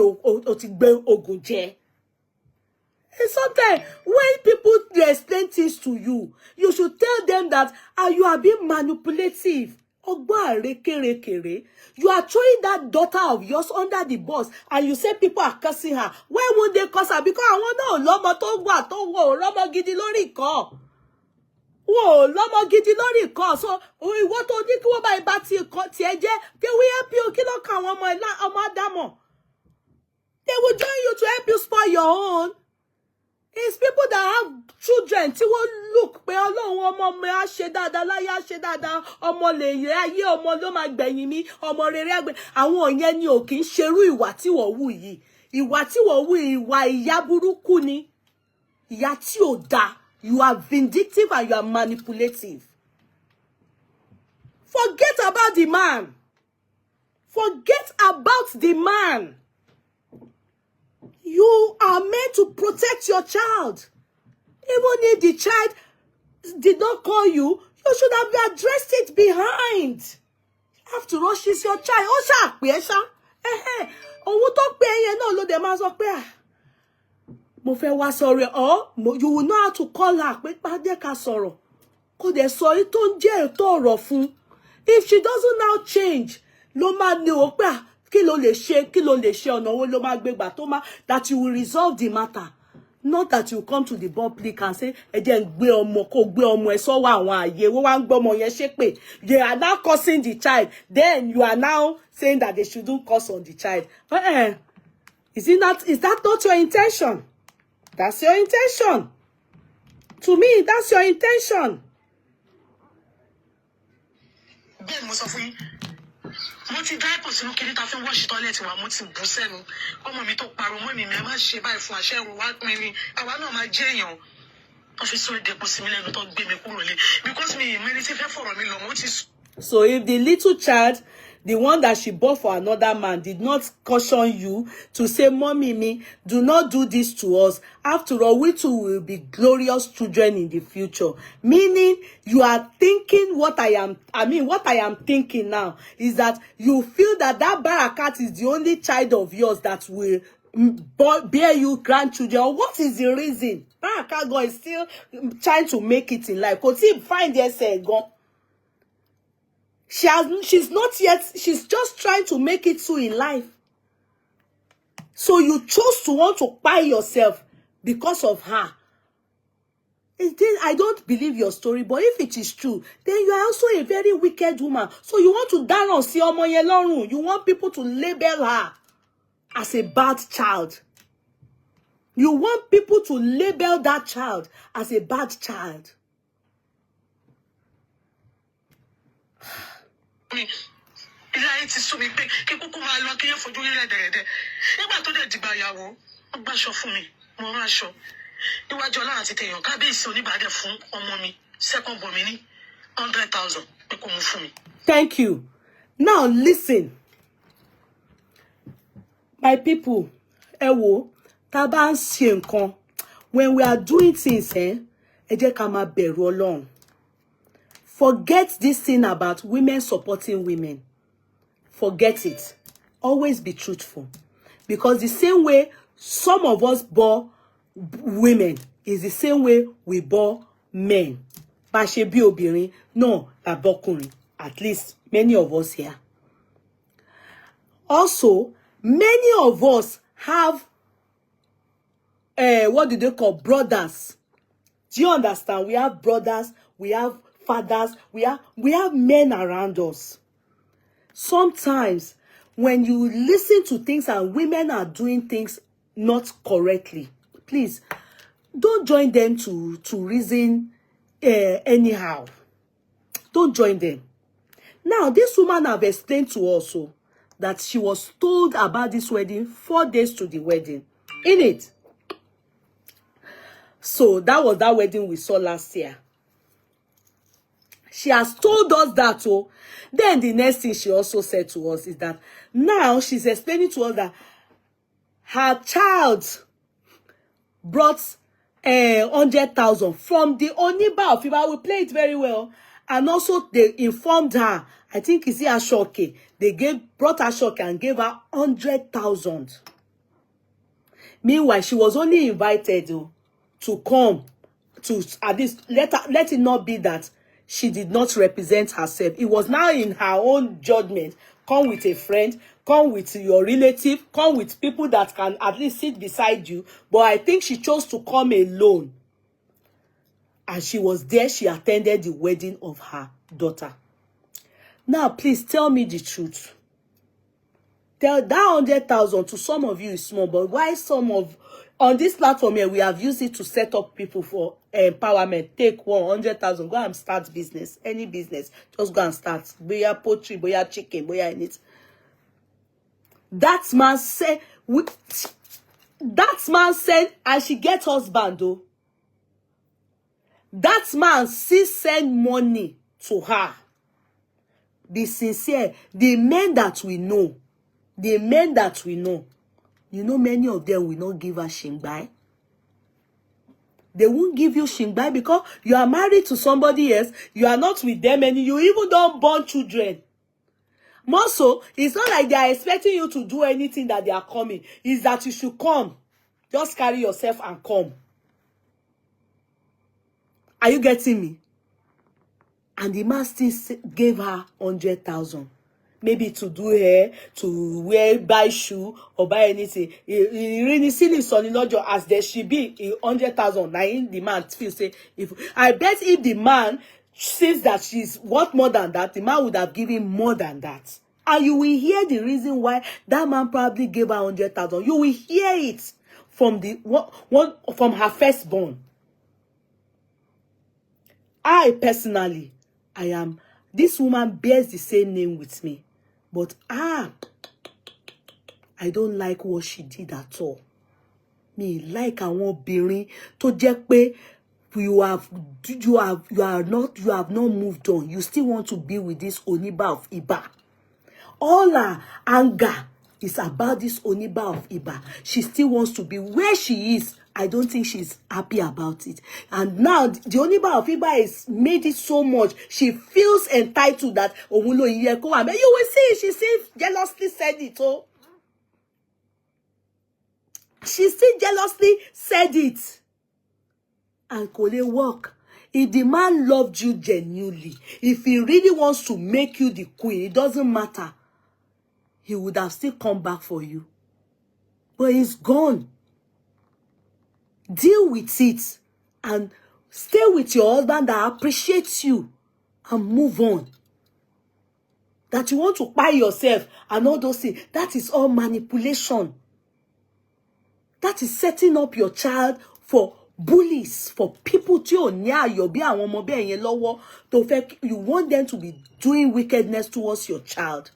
sometimes, when people explain things to you, you should tell them that you are being manipulative. You are throwing that daughter of yours under the bus, and you say people are cursing her. Why would they curse her? Because I want no lomo to gba to wo lomo gidi lórí ko. Wo lomo gidi lórí ko. So ìwọ tó ní kí wọ́n bá ibà ti ko ti ẹ jẹ́, they will help you. Kí ló kan àwọn ọmọ Adamo. They will join you to help you spoil your own. It's people that have children tí wọ́n look pé Ọlọ́run ọmọ mi á ṣe dáadáa láyé á ṣe dáadáa ọmọ lè yẹ ayé ọmọ ló máa gbẹ̀yìn mi ọmọ rere àgbẹ̀ àwọn yẹn ni ò kì í ṣerú ìwà tí wọ́n wù yìí ìwà tí wọ́n wù ìwà ìyá burúkú ni ìyá tí ò dá. You are vindictive and you are manipulative. Forget about the man. Forget about the man. You are meant to protect your child. Even if the child did not call you, you should have addressed it behind. After all, she's your child. Oh, sha, yes, owó tó pé yẹn náà ló dé máa sọ pé mo fẹ́ wá sọ̀rọ̀. Or you will know how to call her pé pàdé ká sọ̀rọ̀. Kò dé sọ èyí tó ń jẹ́ ètò ọ̀rọ̀ fún. If she doesn't now change, ló máa ní o pé kí ló lè ṣe ọ̀nà wo ló máa gbé gbà tó máa that you will resolve the matter. Not that you come to the public and say, ẹ jẹ́ n gbé ọmọ kó gbé ọmọ ẹ sọ́wọ́ àwọn àyè wọ́n wá ń gbọ́ ọmọ yẹn ṣépè. You are now cursing the child. Then you are now saying that they shouldn't curse on the child. Is that not your intention? That's your intention. To me, that's your intention. Bẹ́ẹ̀ mo sọ fún yín. Mo ti dá ẹ̀pọ̀ sínú kiri ta fi ń wọ́ọ̀ṣì tọ́lẹ̀tì wa mo ti bù sẹ́nu. Ọmọ mi tó parọ́ mọ́ mi ẹ má ṣe báyìí fún aṣẹ́rù wá pín ni. Àwa náà máa jẹ́ èèyàn. Wọ́n fi sọ èdè epo sí mi lẹ́nu tó gbé mi kúrò lé. Because mi ìmọ̀ ẹni tí fẹ́ fọ̀rọ̀ mi lọ, mo ti. So if the little child, the one that she bought for another man, did not caution you to say, Mommy, me, do not do this to us. After all, we too will be glorious children in the future. Meaning, you are thinking what I am thinking now is that you feel that Barakat is the only child of yours that will bear you grandchildren. Or what is the reason? Barakat God is still trying to make it in life. Because he find yourself gone. She's not yet, she's just trying to make it through in life. So you chose to want to buy yourself because of her. I don't believe your story, but if it is true, then you are also a very wicked woman. So you want to down on si omo yen lorun. You want people to label her as a bad child. You want people to label that child as a bad child. Ilé ayé ti sú mi pé kí kúkú máa lọ kí yẹn fojú rí rẹ̀dẹ̀rẹ̀dẹ̀. Nígbà tó dẹ̀ dìgbà ìyàwó, ó gbàṣọ fún mi, mo rán aṣọ. Níwájú Ọlọ́run àti tèèyàn kábíyèsí oníbàdẹ̀ fún ọmọ mi, second born mi ní 100,000 pé kó mú fún mi. Thank you. Now listen. My people, ẹ wò, tá bá ń ṣe nǹkan, when we are doing things, ẹ jẹ́ ká máa bẹ̀rù Ọlọ́run. Forget this thing about women supporting women. Forget it. Always be truthful. Because the same way some of us bore women is the same way we bore men. Bá ṣe bí obìnrin, no, àbọ́kùnrin. At least many of us here. Also, many of us have, what do they call, brothers. Do you understand? We have brothers, we have fathers, we have men around us. Sometimes when you listen to things and women are doing things not correctly, please don't join them to reason anyhow. Don't join them. Now this woman have explained to us that she was told about this wedding 4 days to the wedding. In it. So that was that wedding we saw last year. She has told us that. Then the next thing she also said to us is that now she's explaining to us that her child brought 100,000 from the Oniba of Iba. We play it very well. And also they informed her, I think it's Ashoke. They brought Ashoke and gave her 100,000. Meanwhile, she was only invited to come to at least let it not be that she did not represent herself. It was now in her own judgment. Come with a friend, come with your relative, come with people that can at least sit beside you. But I think she chose to come alone. And she was there. She attended the wedding of her daughter. Now, please tell me the truth. Tell that 100,000 to some of you is small, but why on this platform here, we have used it to set up people for empowerment. Take 100,000, go and start business. Any business, just go and start. Boya poultry, boya chicken, boya in it. That man said, and she get husband though. that man still send money to her. Be sincere. The men that we know, you know, many of them will not give her shingbai. They won't give you shingbai because you are married to somebody else. You are not with them and you even don't born children. More so, it's not like they are expecting you to do anything that they are coming. It's that you should come. Just carry yourself and come. Are you getting me? And the man still gave her 100,000. Maybe to do hair, to wear, buy shoe, or buy anything. He really silly son as there should be 100,000. Now the man feels say, I bet if the man says that she's worth more than that, the man would have given more than that. And you will hear the reason why that man probably gave her 100,000. You will hear it from from her firstborn. I personally, this woman bears the same name with me. But I don't like what she did at all. Me like àwọn obìnrin tó jẹ́ pé you have not moved on. You still want to be with this Oniba of Iba. All her anger is about this Oniba of Iba. She still wants to be where she is. I don't think she's happy about it. And now the Oniba of Iba has made it so much. She feels entitled that you will see, she still jealously said it. Oh, she still jealously said it. And could it work? If the man loved you genuinely, if he really wants to make you the queen, it doesn't matter. He would have still come back for you. But he's gone. Deal with it and stay with your husband that appreciates you and move on. That you want to buy yourself and all those things, that is all manipulation. That is setting up your child for bullies, for people to you want them to be doing wickedness towards your child.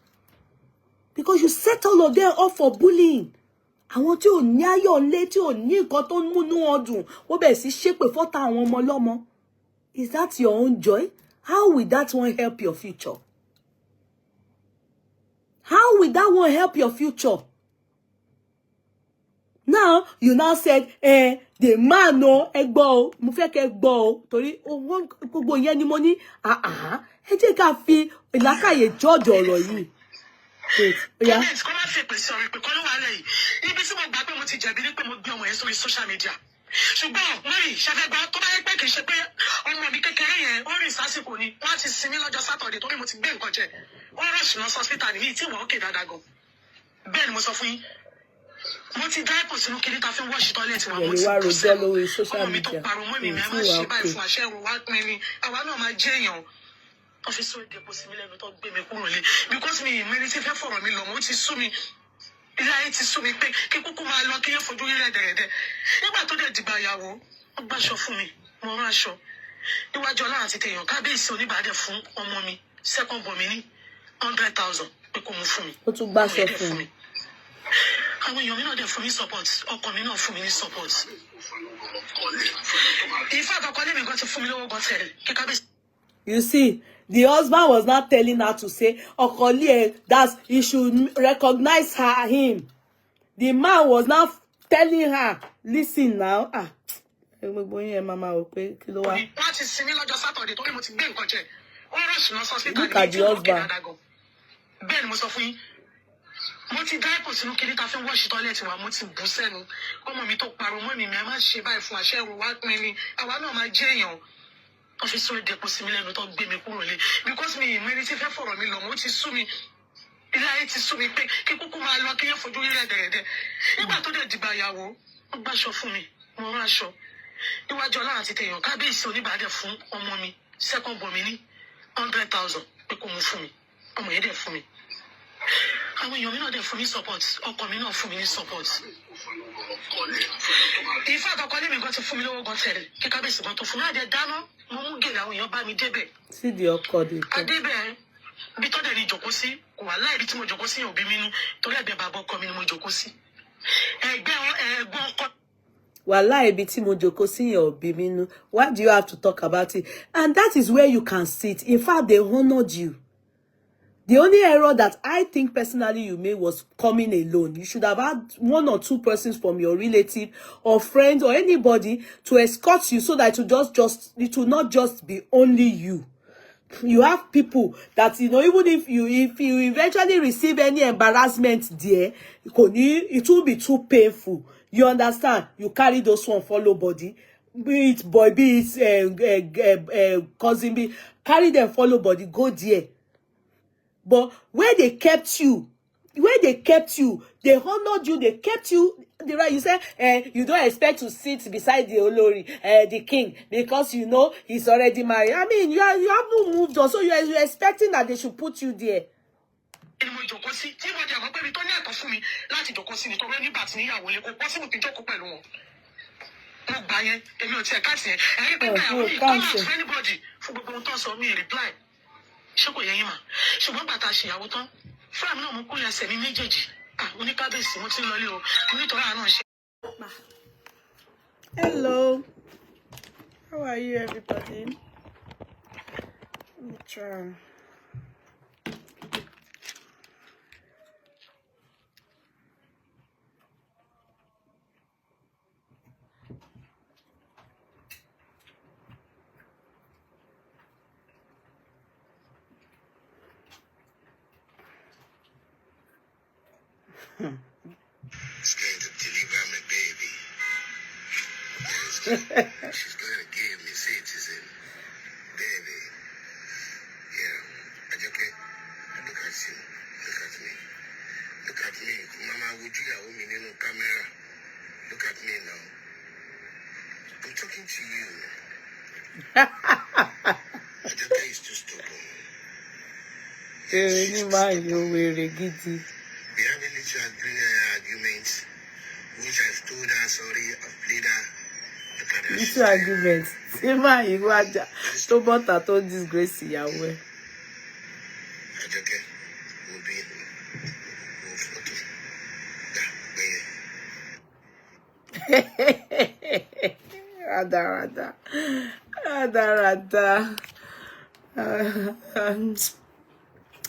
Because you set all of them up for bullying. Àwọn tí ò ní ayọ̀ nlé tí ò ní nǹkan tó múnú ọdún wọ́n bẹ̀rẹ̀ sí ṣépè fọ́tá àwọn ọmọ lọ́mọ. Is that your own joy? How will that one help your future? How will that one help your future? Now, you now said, the man no, egbo o, mo fẹ́ kẹ́ gbọ́ o, torí gbogbo yẹn ni mo ní, ẹ jẹ́ ká fi ìlàkàyè judge ọ̀rọ̀ yìí. Wait, yeah. Social media. Ṣùgbọ́n lórí ìṣẹ́fẹ́gbá tó bá yẹ pé kì í ṣe pé ọmọ mi kékeré yẹn ó rìn sásìkò ni wọ́n ti sinmi lọ́jọ́ sátọ̀dẹ̀ torí mo ti gbé nǹkan jẹ wọ́n rọ̀ṣì lọ sọ́sítà nìyí tí wọ́n kéde dáadáa gan. Bẹ́ẹ̀ ni mo sọ fún yín mo ti dá ẹ̀pọ̀ sínú kiri ká fi ń wọ́ọ̀ṣì tọ́lẹ̀tì wa mo ti bù sẹ́nu ọmọ mi tó parun mọ́ mi mi máa ṣe báyìí fún àṣẹ ìwọ̀n wá pin ni àwa náà máa jẹ́ èèyàn ọ́fíìsì òde kò sí mi lẹ́nu tó gbé mi kúrò lé because mi ìmẹ́ni ti fẹ́ fọ̀rọ̀ mi lọ mo ti sú mi. Ilé ayé ti sú mi pé kí kúkú máa lọ kí yẹn fojú rí rẹ̀dẹ̀rẹ̀dẹ̀. Nígbà tó dẹ̀ dìgbà ìyàwó, ó gbàṣọ fún mi, mo rán aṣọ. Níwájú Ọlọ́run àti tèèyàn, kábíyèsí oníbàádẹ́ fún ọmọ mi, second born mi ní 100,000 pé kó mú fún mi. Ó tún gbàṣọ fún mi. Àwọn èèyàn mi náà dẹ̀ fún mi support, ọkọ mi náà fún mi ní support. Ìfẹ́ àkọ́kọ́ lé mi gan ti fún mi lówó gan tẹ̀lé, kí kábíyèsí. You see, the husband was not telling her to say, Okolie, that he should recognize him. The man was not telling her, listen now. Look at the husband. Mo ti dá ẹ̀pọ̀ sínú kiri ká fi ń wọ́ọ̀ṣì tọ́lẹ̀tì wa mo ti bù sẹ́nu ọmọ mi tó parun mọ́ mi mi a máa ṣe báyìí fún àṣẹ ìwọ̀n wá pin ni àwa náà máa jẹ́ èèyàn ọ́fíìsì òde kò sí mi lẹ́nu tó gbé mi kúrò lé because mi ìmẹ́ni tí fẹ́ fọ̀rọ̀ mi lọ mo ti sú mi ilé ayé ti sú mi pé kí kúkú máa lọ kí yẹn fojú rí rẹ̀dẹ̀rẹ̀dẹ̀ nígbà tó dẹ̀ dìgbà ìyàwó ó gbàṣọ fún mi mo rán aṣọ níwájú Ọlọ́run àti tèèyàn kábíyèsí oníbàádẹ́ fún ọmọ mi second born mi ní 100,000 pé kó mú fún mi ọmọ yẹn dẹ̀ fún mi. Àwọn èèyàn mi náà dẹ̀ fún mi support ọkọ mi náà fún mi ní support. Ìfẹ́ àkọ́kọ́ lé mi gan ti fún mi lówó gan tẹ̀lé kí kábíyèsí gan tó fún mi àdẹ dáná mo mú gèlè àwọn èèyàn bá mi débẹ̀. Sí di ọkọ dé. Adébẹ̀ bí tọ́dẹ̀ ni jòkó sí kò wá láì bí tí mo jòkó sí yẹn òbí mi nú torí ẹ̀gbẹ́ bàbá ọkọ mi ni mo jòkó sí. Ẹ̀gbọ́n ọkọ. Wallahi biti mo joko sí yẹn ò bí mi nú. Why do you have to talk about it? And that is where you can sit. In fact, they honored you. The only error that I think personally you made was coming alone. You should have had 1 or 2 persons from your relative or friends or anybody to escort you so that it will not just be only you. You have people that, you know, even if you eventually receive any embarrassment there, it will be too painful. You understand? You carry those one follow body, be it boy, be it cousin, carry them follow body, go there. But where they kept you, they honored you, they kept you. Right, you say, you don't expect to sit beside the Olori, the king, because you know he's already married. I mean, you haven't moved on, so you're expecting that they should put you there. Hello, how are you, everybody? Let me try. She's going to deliver my baby. She's going to give me citizen. Baby. Yeah. Okay. Look at you. Look at me. Look at me. Mama, would you have me in the camera? Look at me now. I'm talking to you. Ajoke is too stubborn. We have a little argument, which I've told her, sorry, I've played her. Look at her. Little argument. Sema Iwaja. To bota to disgrace Yahweh. Ajoke will be Rada.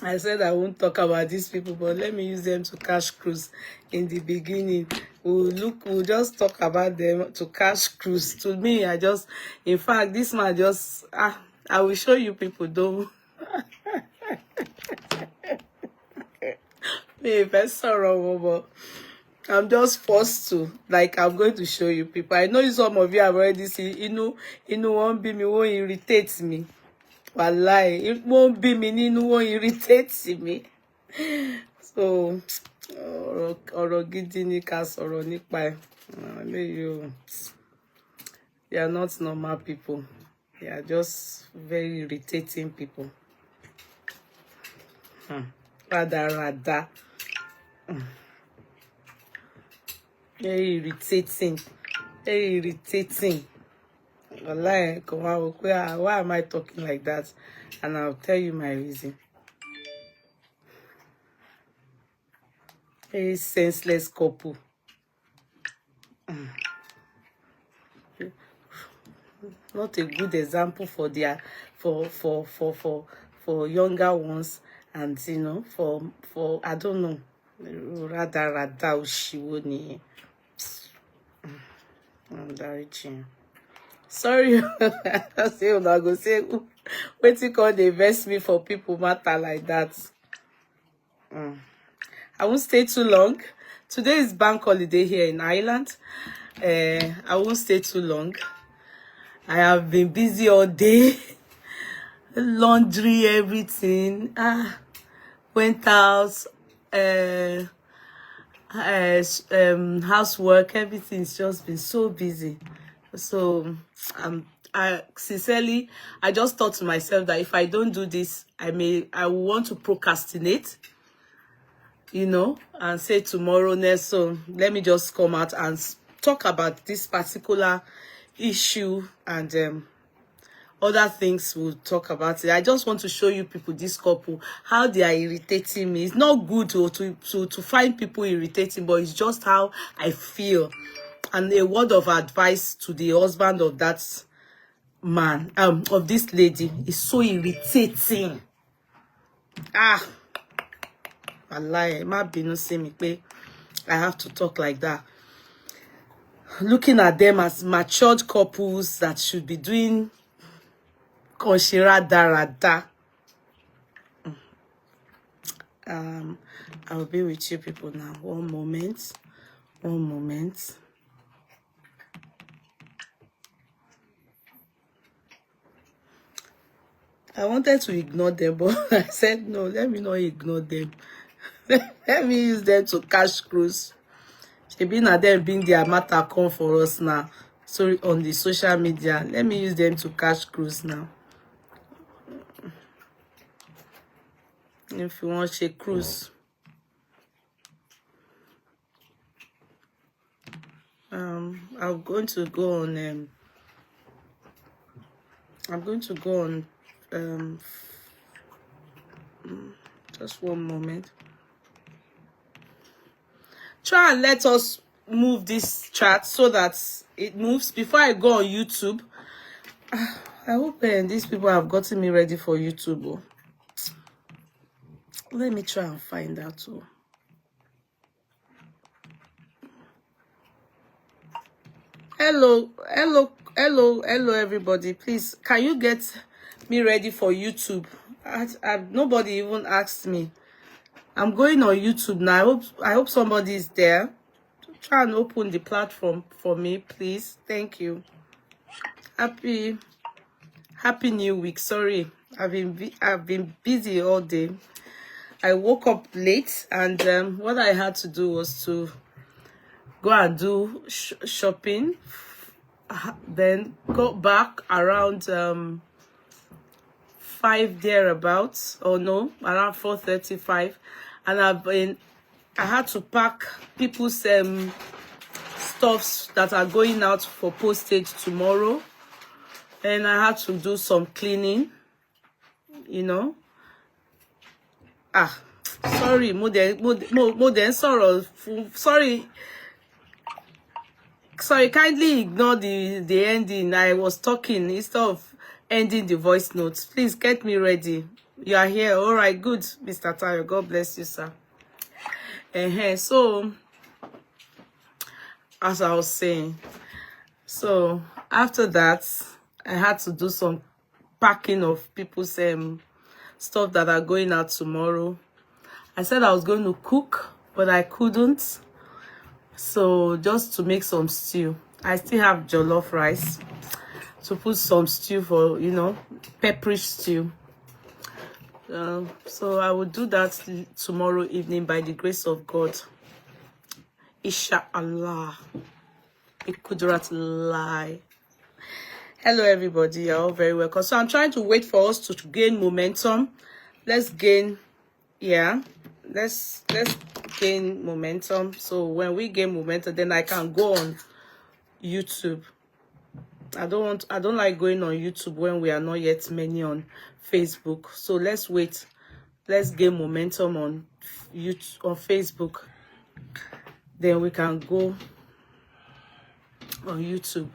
I said I won't talk about these people, but let me use them to cash cruise in the beginning. We'll just talk about them to cash cruise. To me, in fact, this man just, I will show you people though. But I'm just forced to, like, I'm going to show you people. I know some of you have already seen, won't be me, won't irritate me. Wallahi, it won't be me, Ninu won't irritate me. So, ọ̀rọ̀ gidi ni ká sọ̀rọ̀ nípa ẹ̀. They are not normal people. They are just very irritating people. Rada. Very irritating. Wallahi, why am I talking like that? And I'll tell you my reason. Very senseless couple. Not a good example for younger ones, and for I don't know. Rada Ushiwoni. Sorry, I say una go say wetin come dey vex me for people matter like that. I won't stay too long. Today is bank holiday here in Ireland. I won't stay too long. I have been busy all day. Laundry, everything. Went out. Housework, everything's just been so busy. So I sincerely, I just thought to myself that if I don't do this, I will want to procrastinate, and say tomorrow next. So let me just come out and talk about this particular issue, and other things we'll talk about it. I just want to show you people, this couple, how they are irritating me. It's not good to find people irritating, but it's just how I feel. and a word of advice to the husband of that man, of this lady, is so irritating. Wallahi, ma binu say me pe I have to talk like that. Looking at them as matured couples that should be doing konshira darada. I'll be with you people now. One moment. I wanted to ignore them, but I said no, let me not ignore them. Let me use them to cash cruise. Maybe now them being their matter come for us now. Sorry, on the social media. Let me use them to cash cruise now. If you want a cruise. I'm going to go on just one moment. Try and let us move this chat so that it moves before I go on YouTube. I hope these people have gotten me ready for YouTube. Oh. Let me try and find out too. Hello everybody. Please, can you get me ready for YouTube? Nobody even asked me. I'm going on YouTube now. I hope somebody is there. Try and open the platform for me, please. Thank you. Happy New Week. Sorry, I've been busy all day. I woke up late, and what I had to do was to go and do shopping, then go back around 5 thereabouts, or no, around 4:35, and I had to pack people's stuffs that are going out for postage tomorrow, and I had to do some cleaning, you know. Sorry, sorry, kindly ignore the ending. I was talking instead of ending the voice notes. Please get me ready. You are here. All right, good, Mr. Tayo. God bless you, sir. So, as I was saying, so after that, I had to do some packing of people's stuff that are going out tomorrow. I said I was going to cook, but I couldn't. So just to make some stew. I still have jollof rice to put some stew for, you know, pepperish stew. So I will do that tomorrow evening by the grace of God. Inshallah. Kudirat lie. Hello everybody, you're all very welcome. So I'm trying to wait for us to gain momentum. Let's gain momentum. So when we gain momentum, then I can go on YouTube. I don't like going on YouTube when we are not yet many on Facebook. So let's wait. Let's gain momentum on YouTube, on Facebook. Then we can go on YouTube.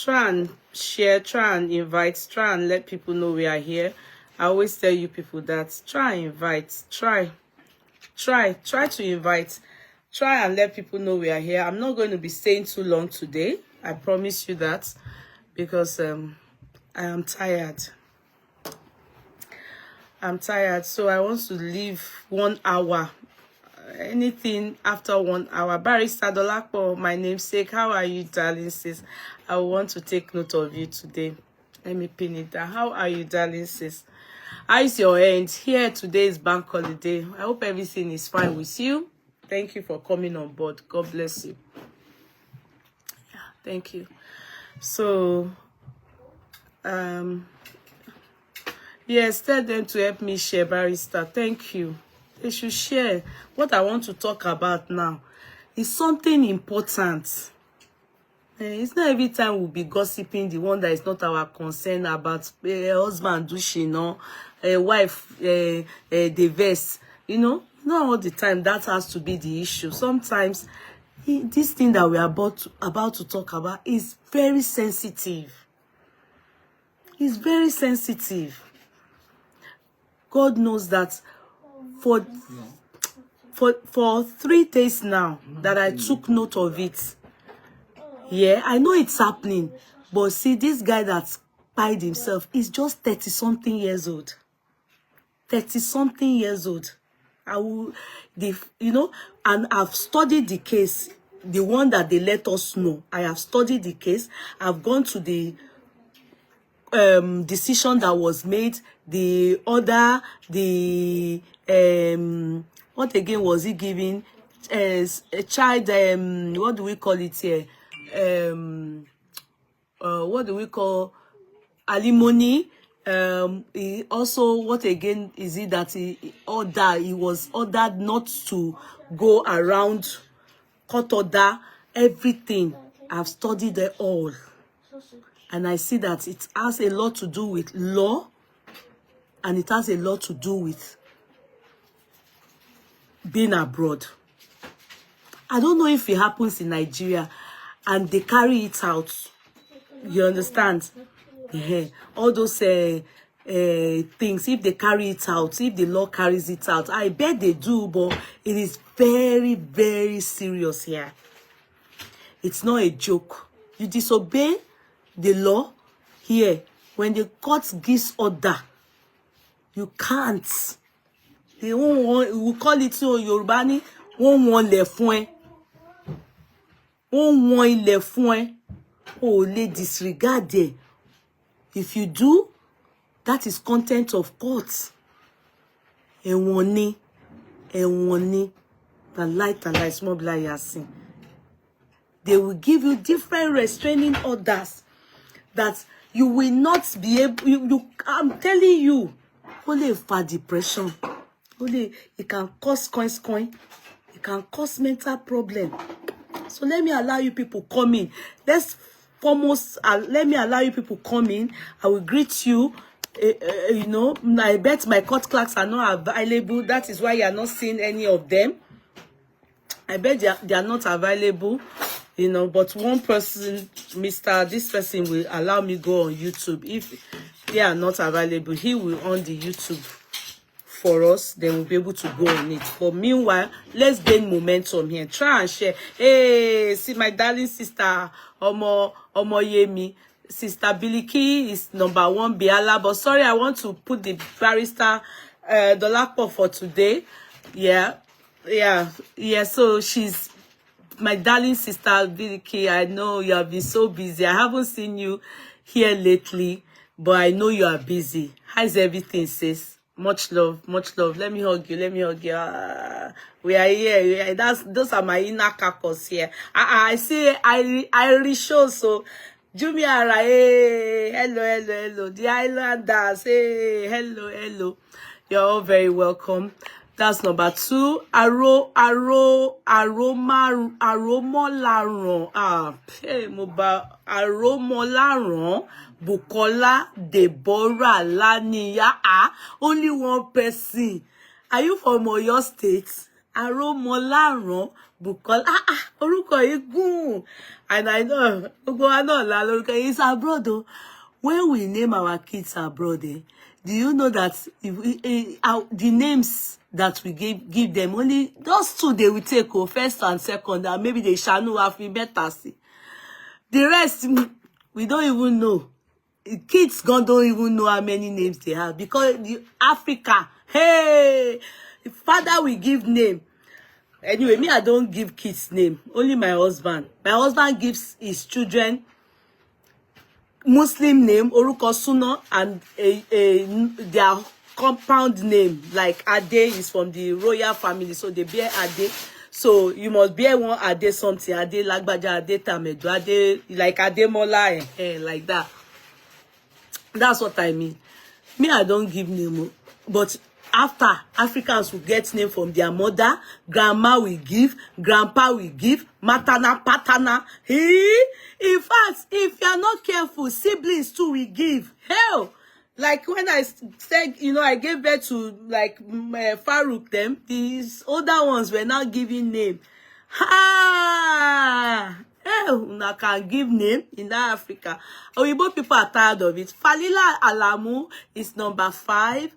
Try and share, try and invite, try and let people know we are here. I always tell you people that try and invite, try to invite, try and let people know we are here. I'm not going to be staying too long today. I promise you that, because I am tired. I'm tired, so I want to leave 1 hour. Anything after 1 hour. Barrister Dolakpo, my namesake, how are you, darling sis? I want to take note of you today. Let me pin it down. How are you, darling sis? How is your end? Here today is bank holiday. I hope everything is fine with you. Thank you for coming on board. God bless you. Yeah, thank you. So, yes, tell them to help me share, Barrister. Thank you. They should share. What I want to talk about now is something important. It's not every time we'll be gossiping the one that is not our concern about husband douche, no, wife the vest. You know, not all the time that has to be the issue. Sometimes this thing that we are about to talk about is very sensitive. It's very sensitive. God knows that for 3 days now that I took note of it. Yeah, I know it's happening, but see, this guy that pied himself is just 30-something years old. 30-something years old. You know, and I've studied the case, the one that they let us know. I have studied the case. I've gone to the decision that was made, the order, the what again was he giving as a child, what do we call it here, what do we call alimony? He also, what again is it that he was ordered not to go around, court order, everything. I've studied it all. And I see that it has a lot to do with law, and it has a lot to do with being abroad. I don't know if it happens in Nigeria and they carry it out. You understand? Yeah. All those things, if they carry it out, if the law carries it out, I bet they do, but it is very, very serious here. It's not a joke. You disobey the law here, when the court gives order, you can't. They won't want, we call it so Yorubani, won't want le fun. Won't want le fun. Oh, they disregard it. If you do, that is content of court. Ewoni, the light and light small blind yasin. They will give you different restraining orders that you will not be able. I'm telling you, only for depression. Only it can cause coin. It can cause mental problem. So let me allow you people come in. Let me allow you people come in. I will greet you. You know, I bet my court clerks are not available. That is why you are not seeing any of them. I bet they are not available. You know, but one person, this person will allow me go on YouTube. If they are not available, he will on the YouTube for us. Then we'll be able to go on it. But meanwhile, let's gain momentum here. Try and share. Hey, see my darling sister, Omo Yemi. Sister Biliki is #1 Biala. But sorry, I want to put the barrister Dolapo for today. Yeah. So she's my darling sister Biliki. I know you have been so busy. I haven't seen you here lately, but I know you are busy. How's everything, sis? Much love, much love. Let me hug you. We are here. Those are my inner caucus here. I see Irish show. So Jumiara, hey, hello. The Islanders, hey, hello. You're all very welcome. That's #2. Aromolaron. Aromolaron. Bukola Deborah Laniya. Only one person. Are you from Oyo State? Aromolaron. Bukola. Orúkọ igun. And I know. It's abroad though. When we name our kids abroad, do you know that the names that we give them, only those two they will take first and second, and maybe they shall know alphabet. The rest we don't even know. Kids don't even know how many names they have, because Africa, hey, the father will give name. Anyway, me, I don't give kids name, only my husband. My husband gives his children Muslim name, Oruko Suno, and their compound name, like Ade is from the royal family, so they bear Ade. So you must bear one Ade something, Ade Lagbaja, Ade Tamedu, Ade, like Ade Mola, like that. That's what I mean. Me, I don't give name, but after, Africans will get name from their mother, grandma will give, grandpa will give, matana, patana. In fact, if you are not careful, siblings too will give. Hell, Like when I said, you know, I gave birth to like Farouk, them, these older ones were now giving name. Ha! Una can give name in that Africa. Oyibo people are tired of it. Falila Alamu is number 5.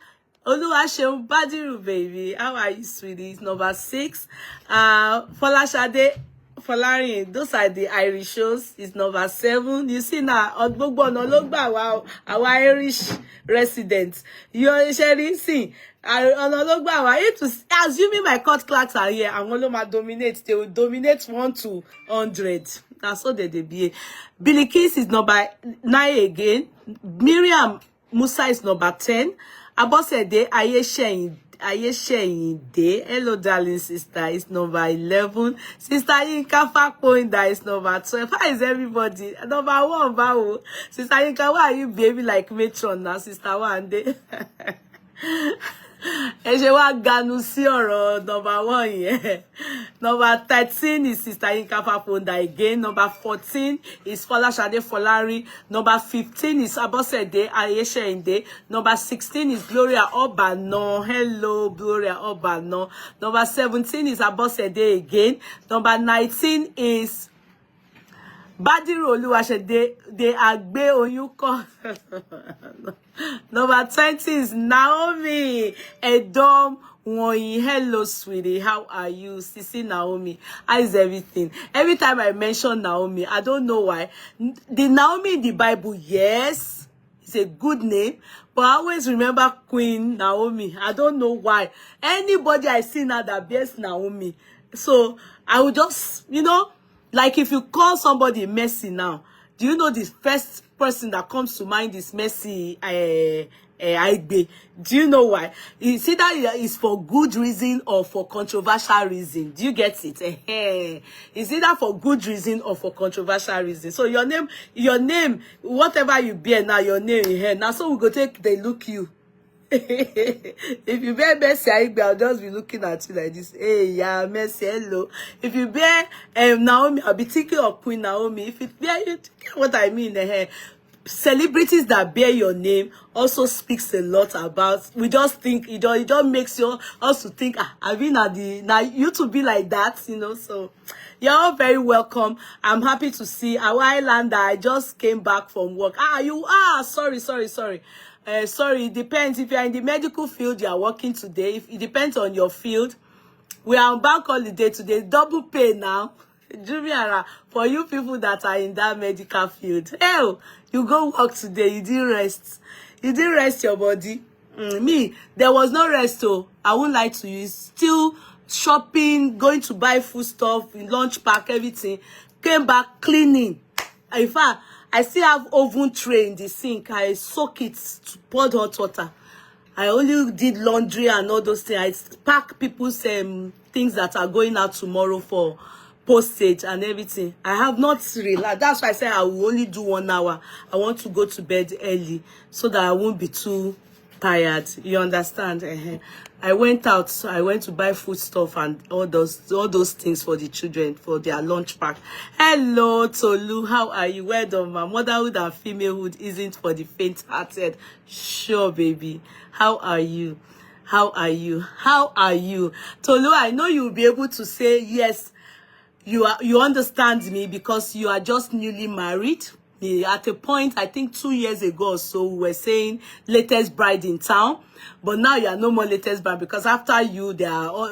Oluwaseun Badiru, baby. How are you, sweetie? It's number 6. Folashade Folarin, those are the Irish shows. It's number 7. You see now, our Irish residents. You're sharing, see. Assuming my court clerks are here, I'm going to dominate. They will dominate 1 to 100. That's what they be. Billy Kiss is number 9 again. Miriam Musa is number 10. Abosede Ayesheyinde, hello darling sister, is number 11. Sister Yinka Fakpoinda is number 12. How is everybody? Number 1, Bao. Sister Yinka, why are you baby like matron now, sister one day? Ganu sí ọ̀rọ̀ number 1 here. Number 13 is Sister Yinka Faponda again. Number 14 is Folashade Folari. Number 15 is Abosede Ayesheyinde. Number 16 is Gloria Obano. Hello, Gloria Obano. Number 17 is Abosede again. Number 19 is Badiru Oluwasede. They agbe oyuko. Number 20 is Naomi Edom Wonyi. Hello, sweetie. How are you? Sisi Naomi. How is everything? Every time I mention Naomi, I don't know why. The Naomi in the Bible, yes, it's a good name, but I always remember Queen Naomi. I don't know why. Anybody I see now that bears Naomi. So I would just, you know, like if you call somebody Mercy now, do you know the first person that comes to mind is Mercy Aigbe? Do you know why? It's either it's for good reason or for controversial reason. Do you get it? It's either for good reason or for controversial reason. So your name, whatever you bear now, your name in here. Now, so we go take the look you. If you bear Mercy Aigbe, I'll just be looking at you like this. Hey, yeah, Mercy, hello. If you bear Naomi, I'll be thinking of Queen Naomi. If it bear, you get what I mean? Celebrities that bear your name also speaks a lot about. We just think it just makes us to think. I've been at you to be like that, you know. So you're all very welcome. I'm happy to see our Islander. I just came back from work. Sorry. Sorry, it depends. If you're in the medical field, you are working today. If it depends on your field, we are on bank holiday today. Double pay now. Jumiara, for you people that are in that medical field. Hell, you go work today. You didn't rest. You didn't rest your body. Me, there was no rest. Oh, I won't lie to you. Still shopping, going to buy food stuff, lunch pack, everything. Came back cleaning. In fact, I still have oven tray in the sink. I soak it to pour hot water. I only did laundry and all those things. I pack people's things that are going out tomorrow for postage and everything. I have not relaxed. That's why I said I will only do 1 hour. I want to go to bed early so that I won't be too tired. You understand? I went out, so I went to buy food stuff and all those things for the children for their lunch pack. Hello, Tolu. How are you? Well done, ma. Motherhood and femalehood isn't for the faint-hearted. Sure, baby. How are you? How are you? How are you? Tolu, I know you'll be able to say yes. You understand me because you are just newly married. At a point, I think 2 years ago or so, we were saying latest bride in town. But now you are no more latest bride because after you,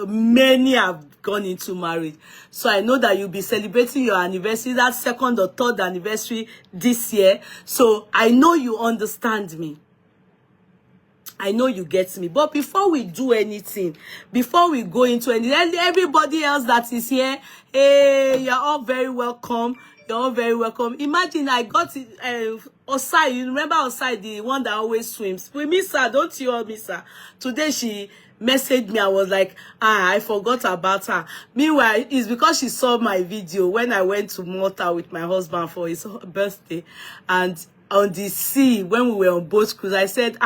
many have gone into marriage. So I know that you'll be celebrating your anniversary, that 2nd or 3rd anniversary this year. So I know you understand me. I know you get me. But before we do anything, before we go into anything, everybody else that is here, hey, you're all very welcome. You're all very welcome. Imagine I got Osai. You remember Osai, the one that always swims? We miss her, don't you all miss her? Today she messaged me. I was like, I forgot about her. Meanwhile, it's because she saw my video when I went to Malta with my husband for his birthday. And on the sea, when we were on boat cruise, I said,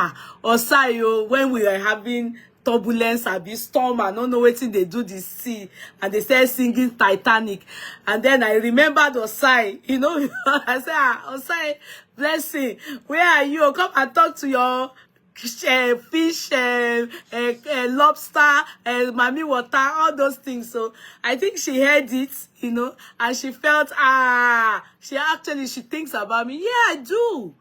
Osai, when we were having turbulence, a storm, I don't know what they do the sea, and they started singing Titanic, and then I remembered Osai, you know. I said, Osai, Blessing, where are you? Come and talk to your fish, lobster, mommy water, all those things. So I think she heard it, you know, and she felt, she thinks about me. Yeah, I do.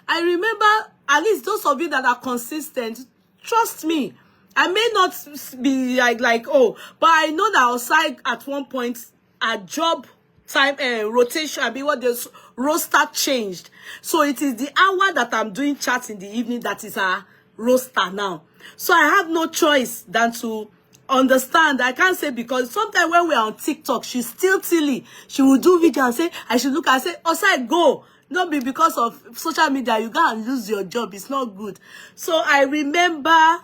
I remember, at least those of you that are consistent, trust me, I may not be like, oh, but I know that outside at one point, a job time rotation, I mean, what the roster changed. So it is the hour that I'm doing chat in the evening that is a roster now. So I have no choice than to understand. I can't say, because sometimes when we're on TikTok, she's still silly. She will do video and say, I should look and say, outside go. Not be because of social media, you go and lose your job. It's not good. So I remember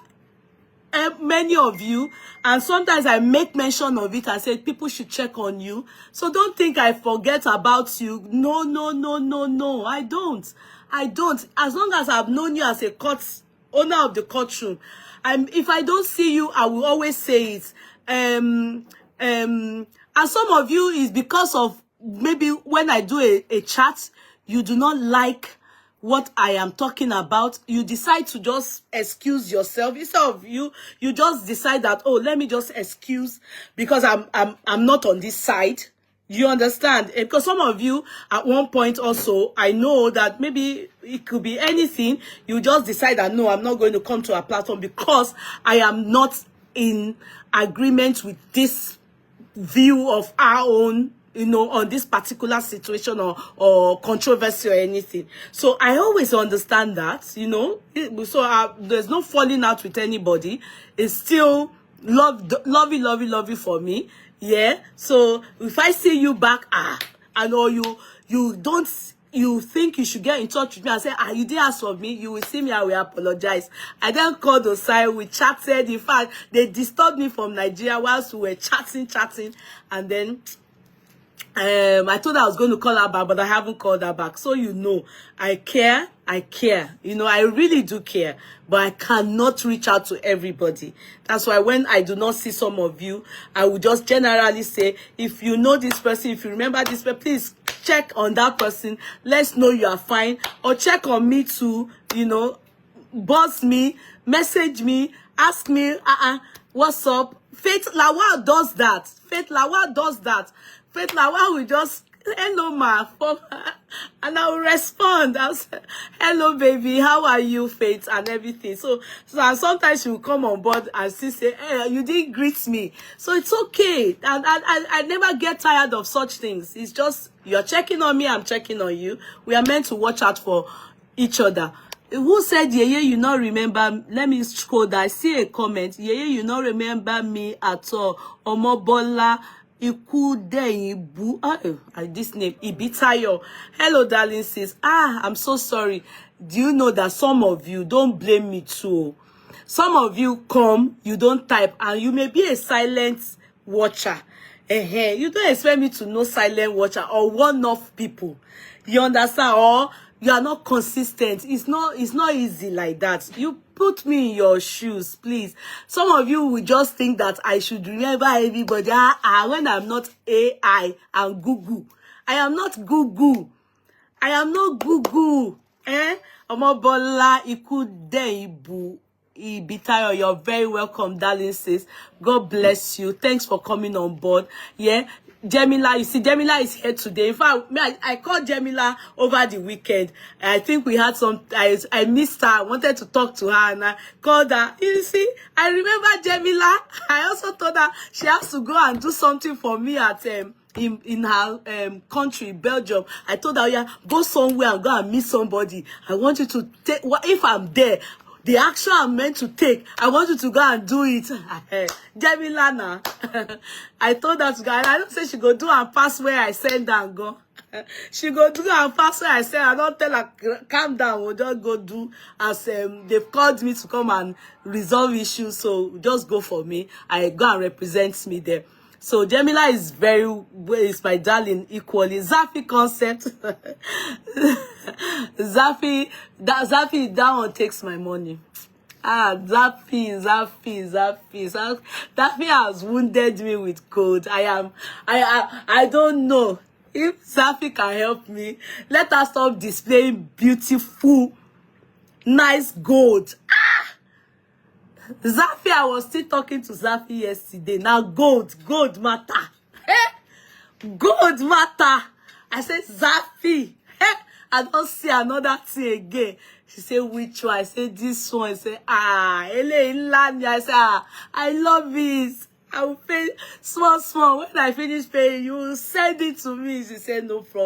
many of you, and sometimes I make mention of it and say people should check on you. So don't think I forget about you. No, no, no, no, no. I don't. As long as I've known you as a owner of the courtroom, if I don't see you, I will always say it. And some of you is because of maybe when I do a chat, you do not like what I am talking about. You decide to just excuse yourself. Instead of you just decide that, oh, let me just excuse because I'm not on this side. You understand? Because some of you at one point also, I know that maybe it could be anything. You just decide that, no, I'm not going to come to a platform because I am not in agreement with this view of our own, you know, on this particular situation or controversy or anything. So I always understand that, you know. So there's no falling out with anybody. It's still lovey for me. Yeah. So if I see you back, I know you think you should get in touch with me and say, you did ask for me, you will see me, I will apologize. I then called Osai, we chatted. In fact, they disturbed me from Nigeria whilst we were chatting, and then I told her I was going to call her back, but I haven't called her back. So, you know, I care. You know, I really do care, but I cannot reach out to everybody. That's why when I do not see some of you, I will just generally say, if you know this person, if you remember this person, please check on that person. Let's know you are fine. Or check on me too, you know, buzz me, message me, ask me, what's up? Faith Lawal does that. Faith Lawal will just, hello ma, and I will respond. I'll say, hello baby, how are you, Faith, and everything. So and sometimes she will come on board and still say, hey, you didn't greet me. So it's okay. And I never get tired of such things. It's just, you're checking on me, I'm checking on you. We are meant to watch out for each other. Who said, Yeye, you not remember? Let me scroll that. I see a comment. Yeye, you not remember me at all. Omobola Ikudeyibu. This name, Ibitayo. Hello, darling sis. I'm so sorry. Do you know that some of you, don't blame me too. Some of you come, you don't type, and you may be a silent watcher. You don't expect me to know silent watcher or one-off people. You understand? Or you are not consistent. It's not easy like that. You put me in your shoes, please. Some of you will just think that I should remember everybody. When I'm not AI and Google. I am not Google. Omobola Ikudeyibu Ibitayo, you're very welcome, darling sis. God bless you. Thanks for coming on board. Yeah. Jamila, you see, Jamila is here today. In fact, I called Jamila over the weekend. I think we had I missed her. I wanted to talk to her and I called her. You see, I remember Jamila. I also told her she has to go and do something for me at in her country, Belgium. I told her, yeah, go somewhere and go and meet somebody. I want you to take, if I'm there, the action I'm meant to take, I want you to go and do it. Jamilana. I told her to go, and I don't say she go do and pass where I send her and go. She go do and pass where I send her. I don't tell her, calm down, we'll just go do as they've called me to come and resolve issues. So just go for me. I go and represent me there. So Jamila is my darling equally. Zafi concept. Zafi, that one takes my money. Zafi has wounded me with cold. I don't know. If Zafi can help me, let us stop displaying beautiful, nice gold. Zafi, I was still talking to Zafi yesterday. Now gold matter. Gold matter. I said, Zafi, I don't see another thing again. She said, which one? I said, this one. I said, I said, I love it. I will pay small. When I finish paying, you will send it to me. She said, no problem.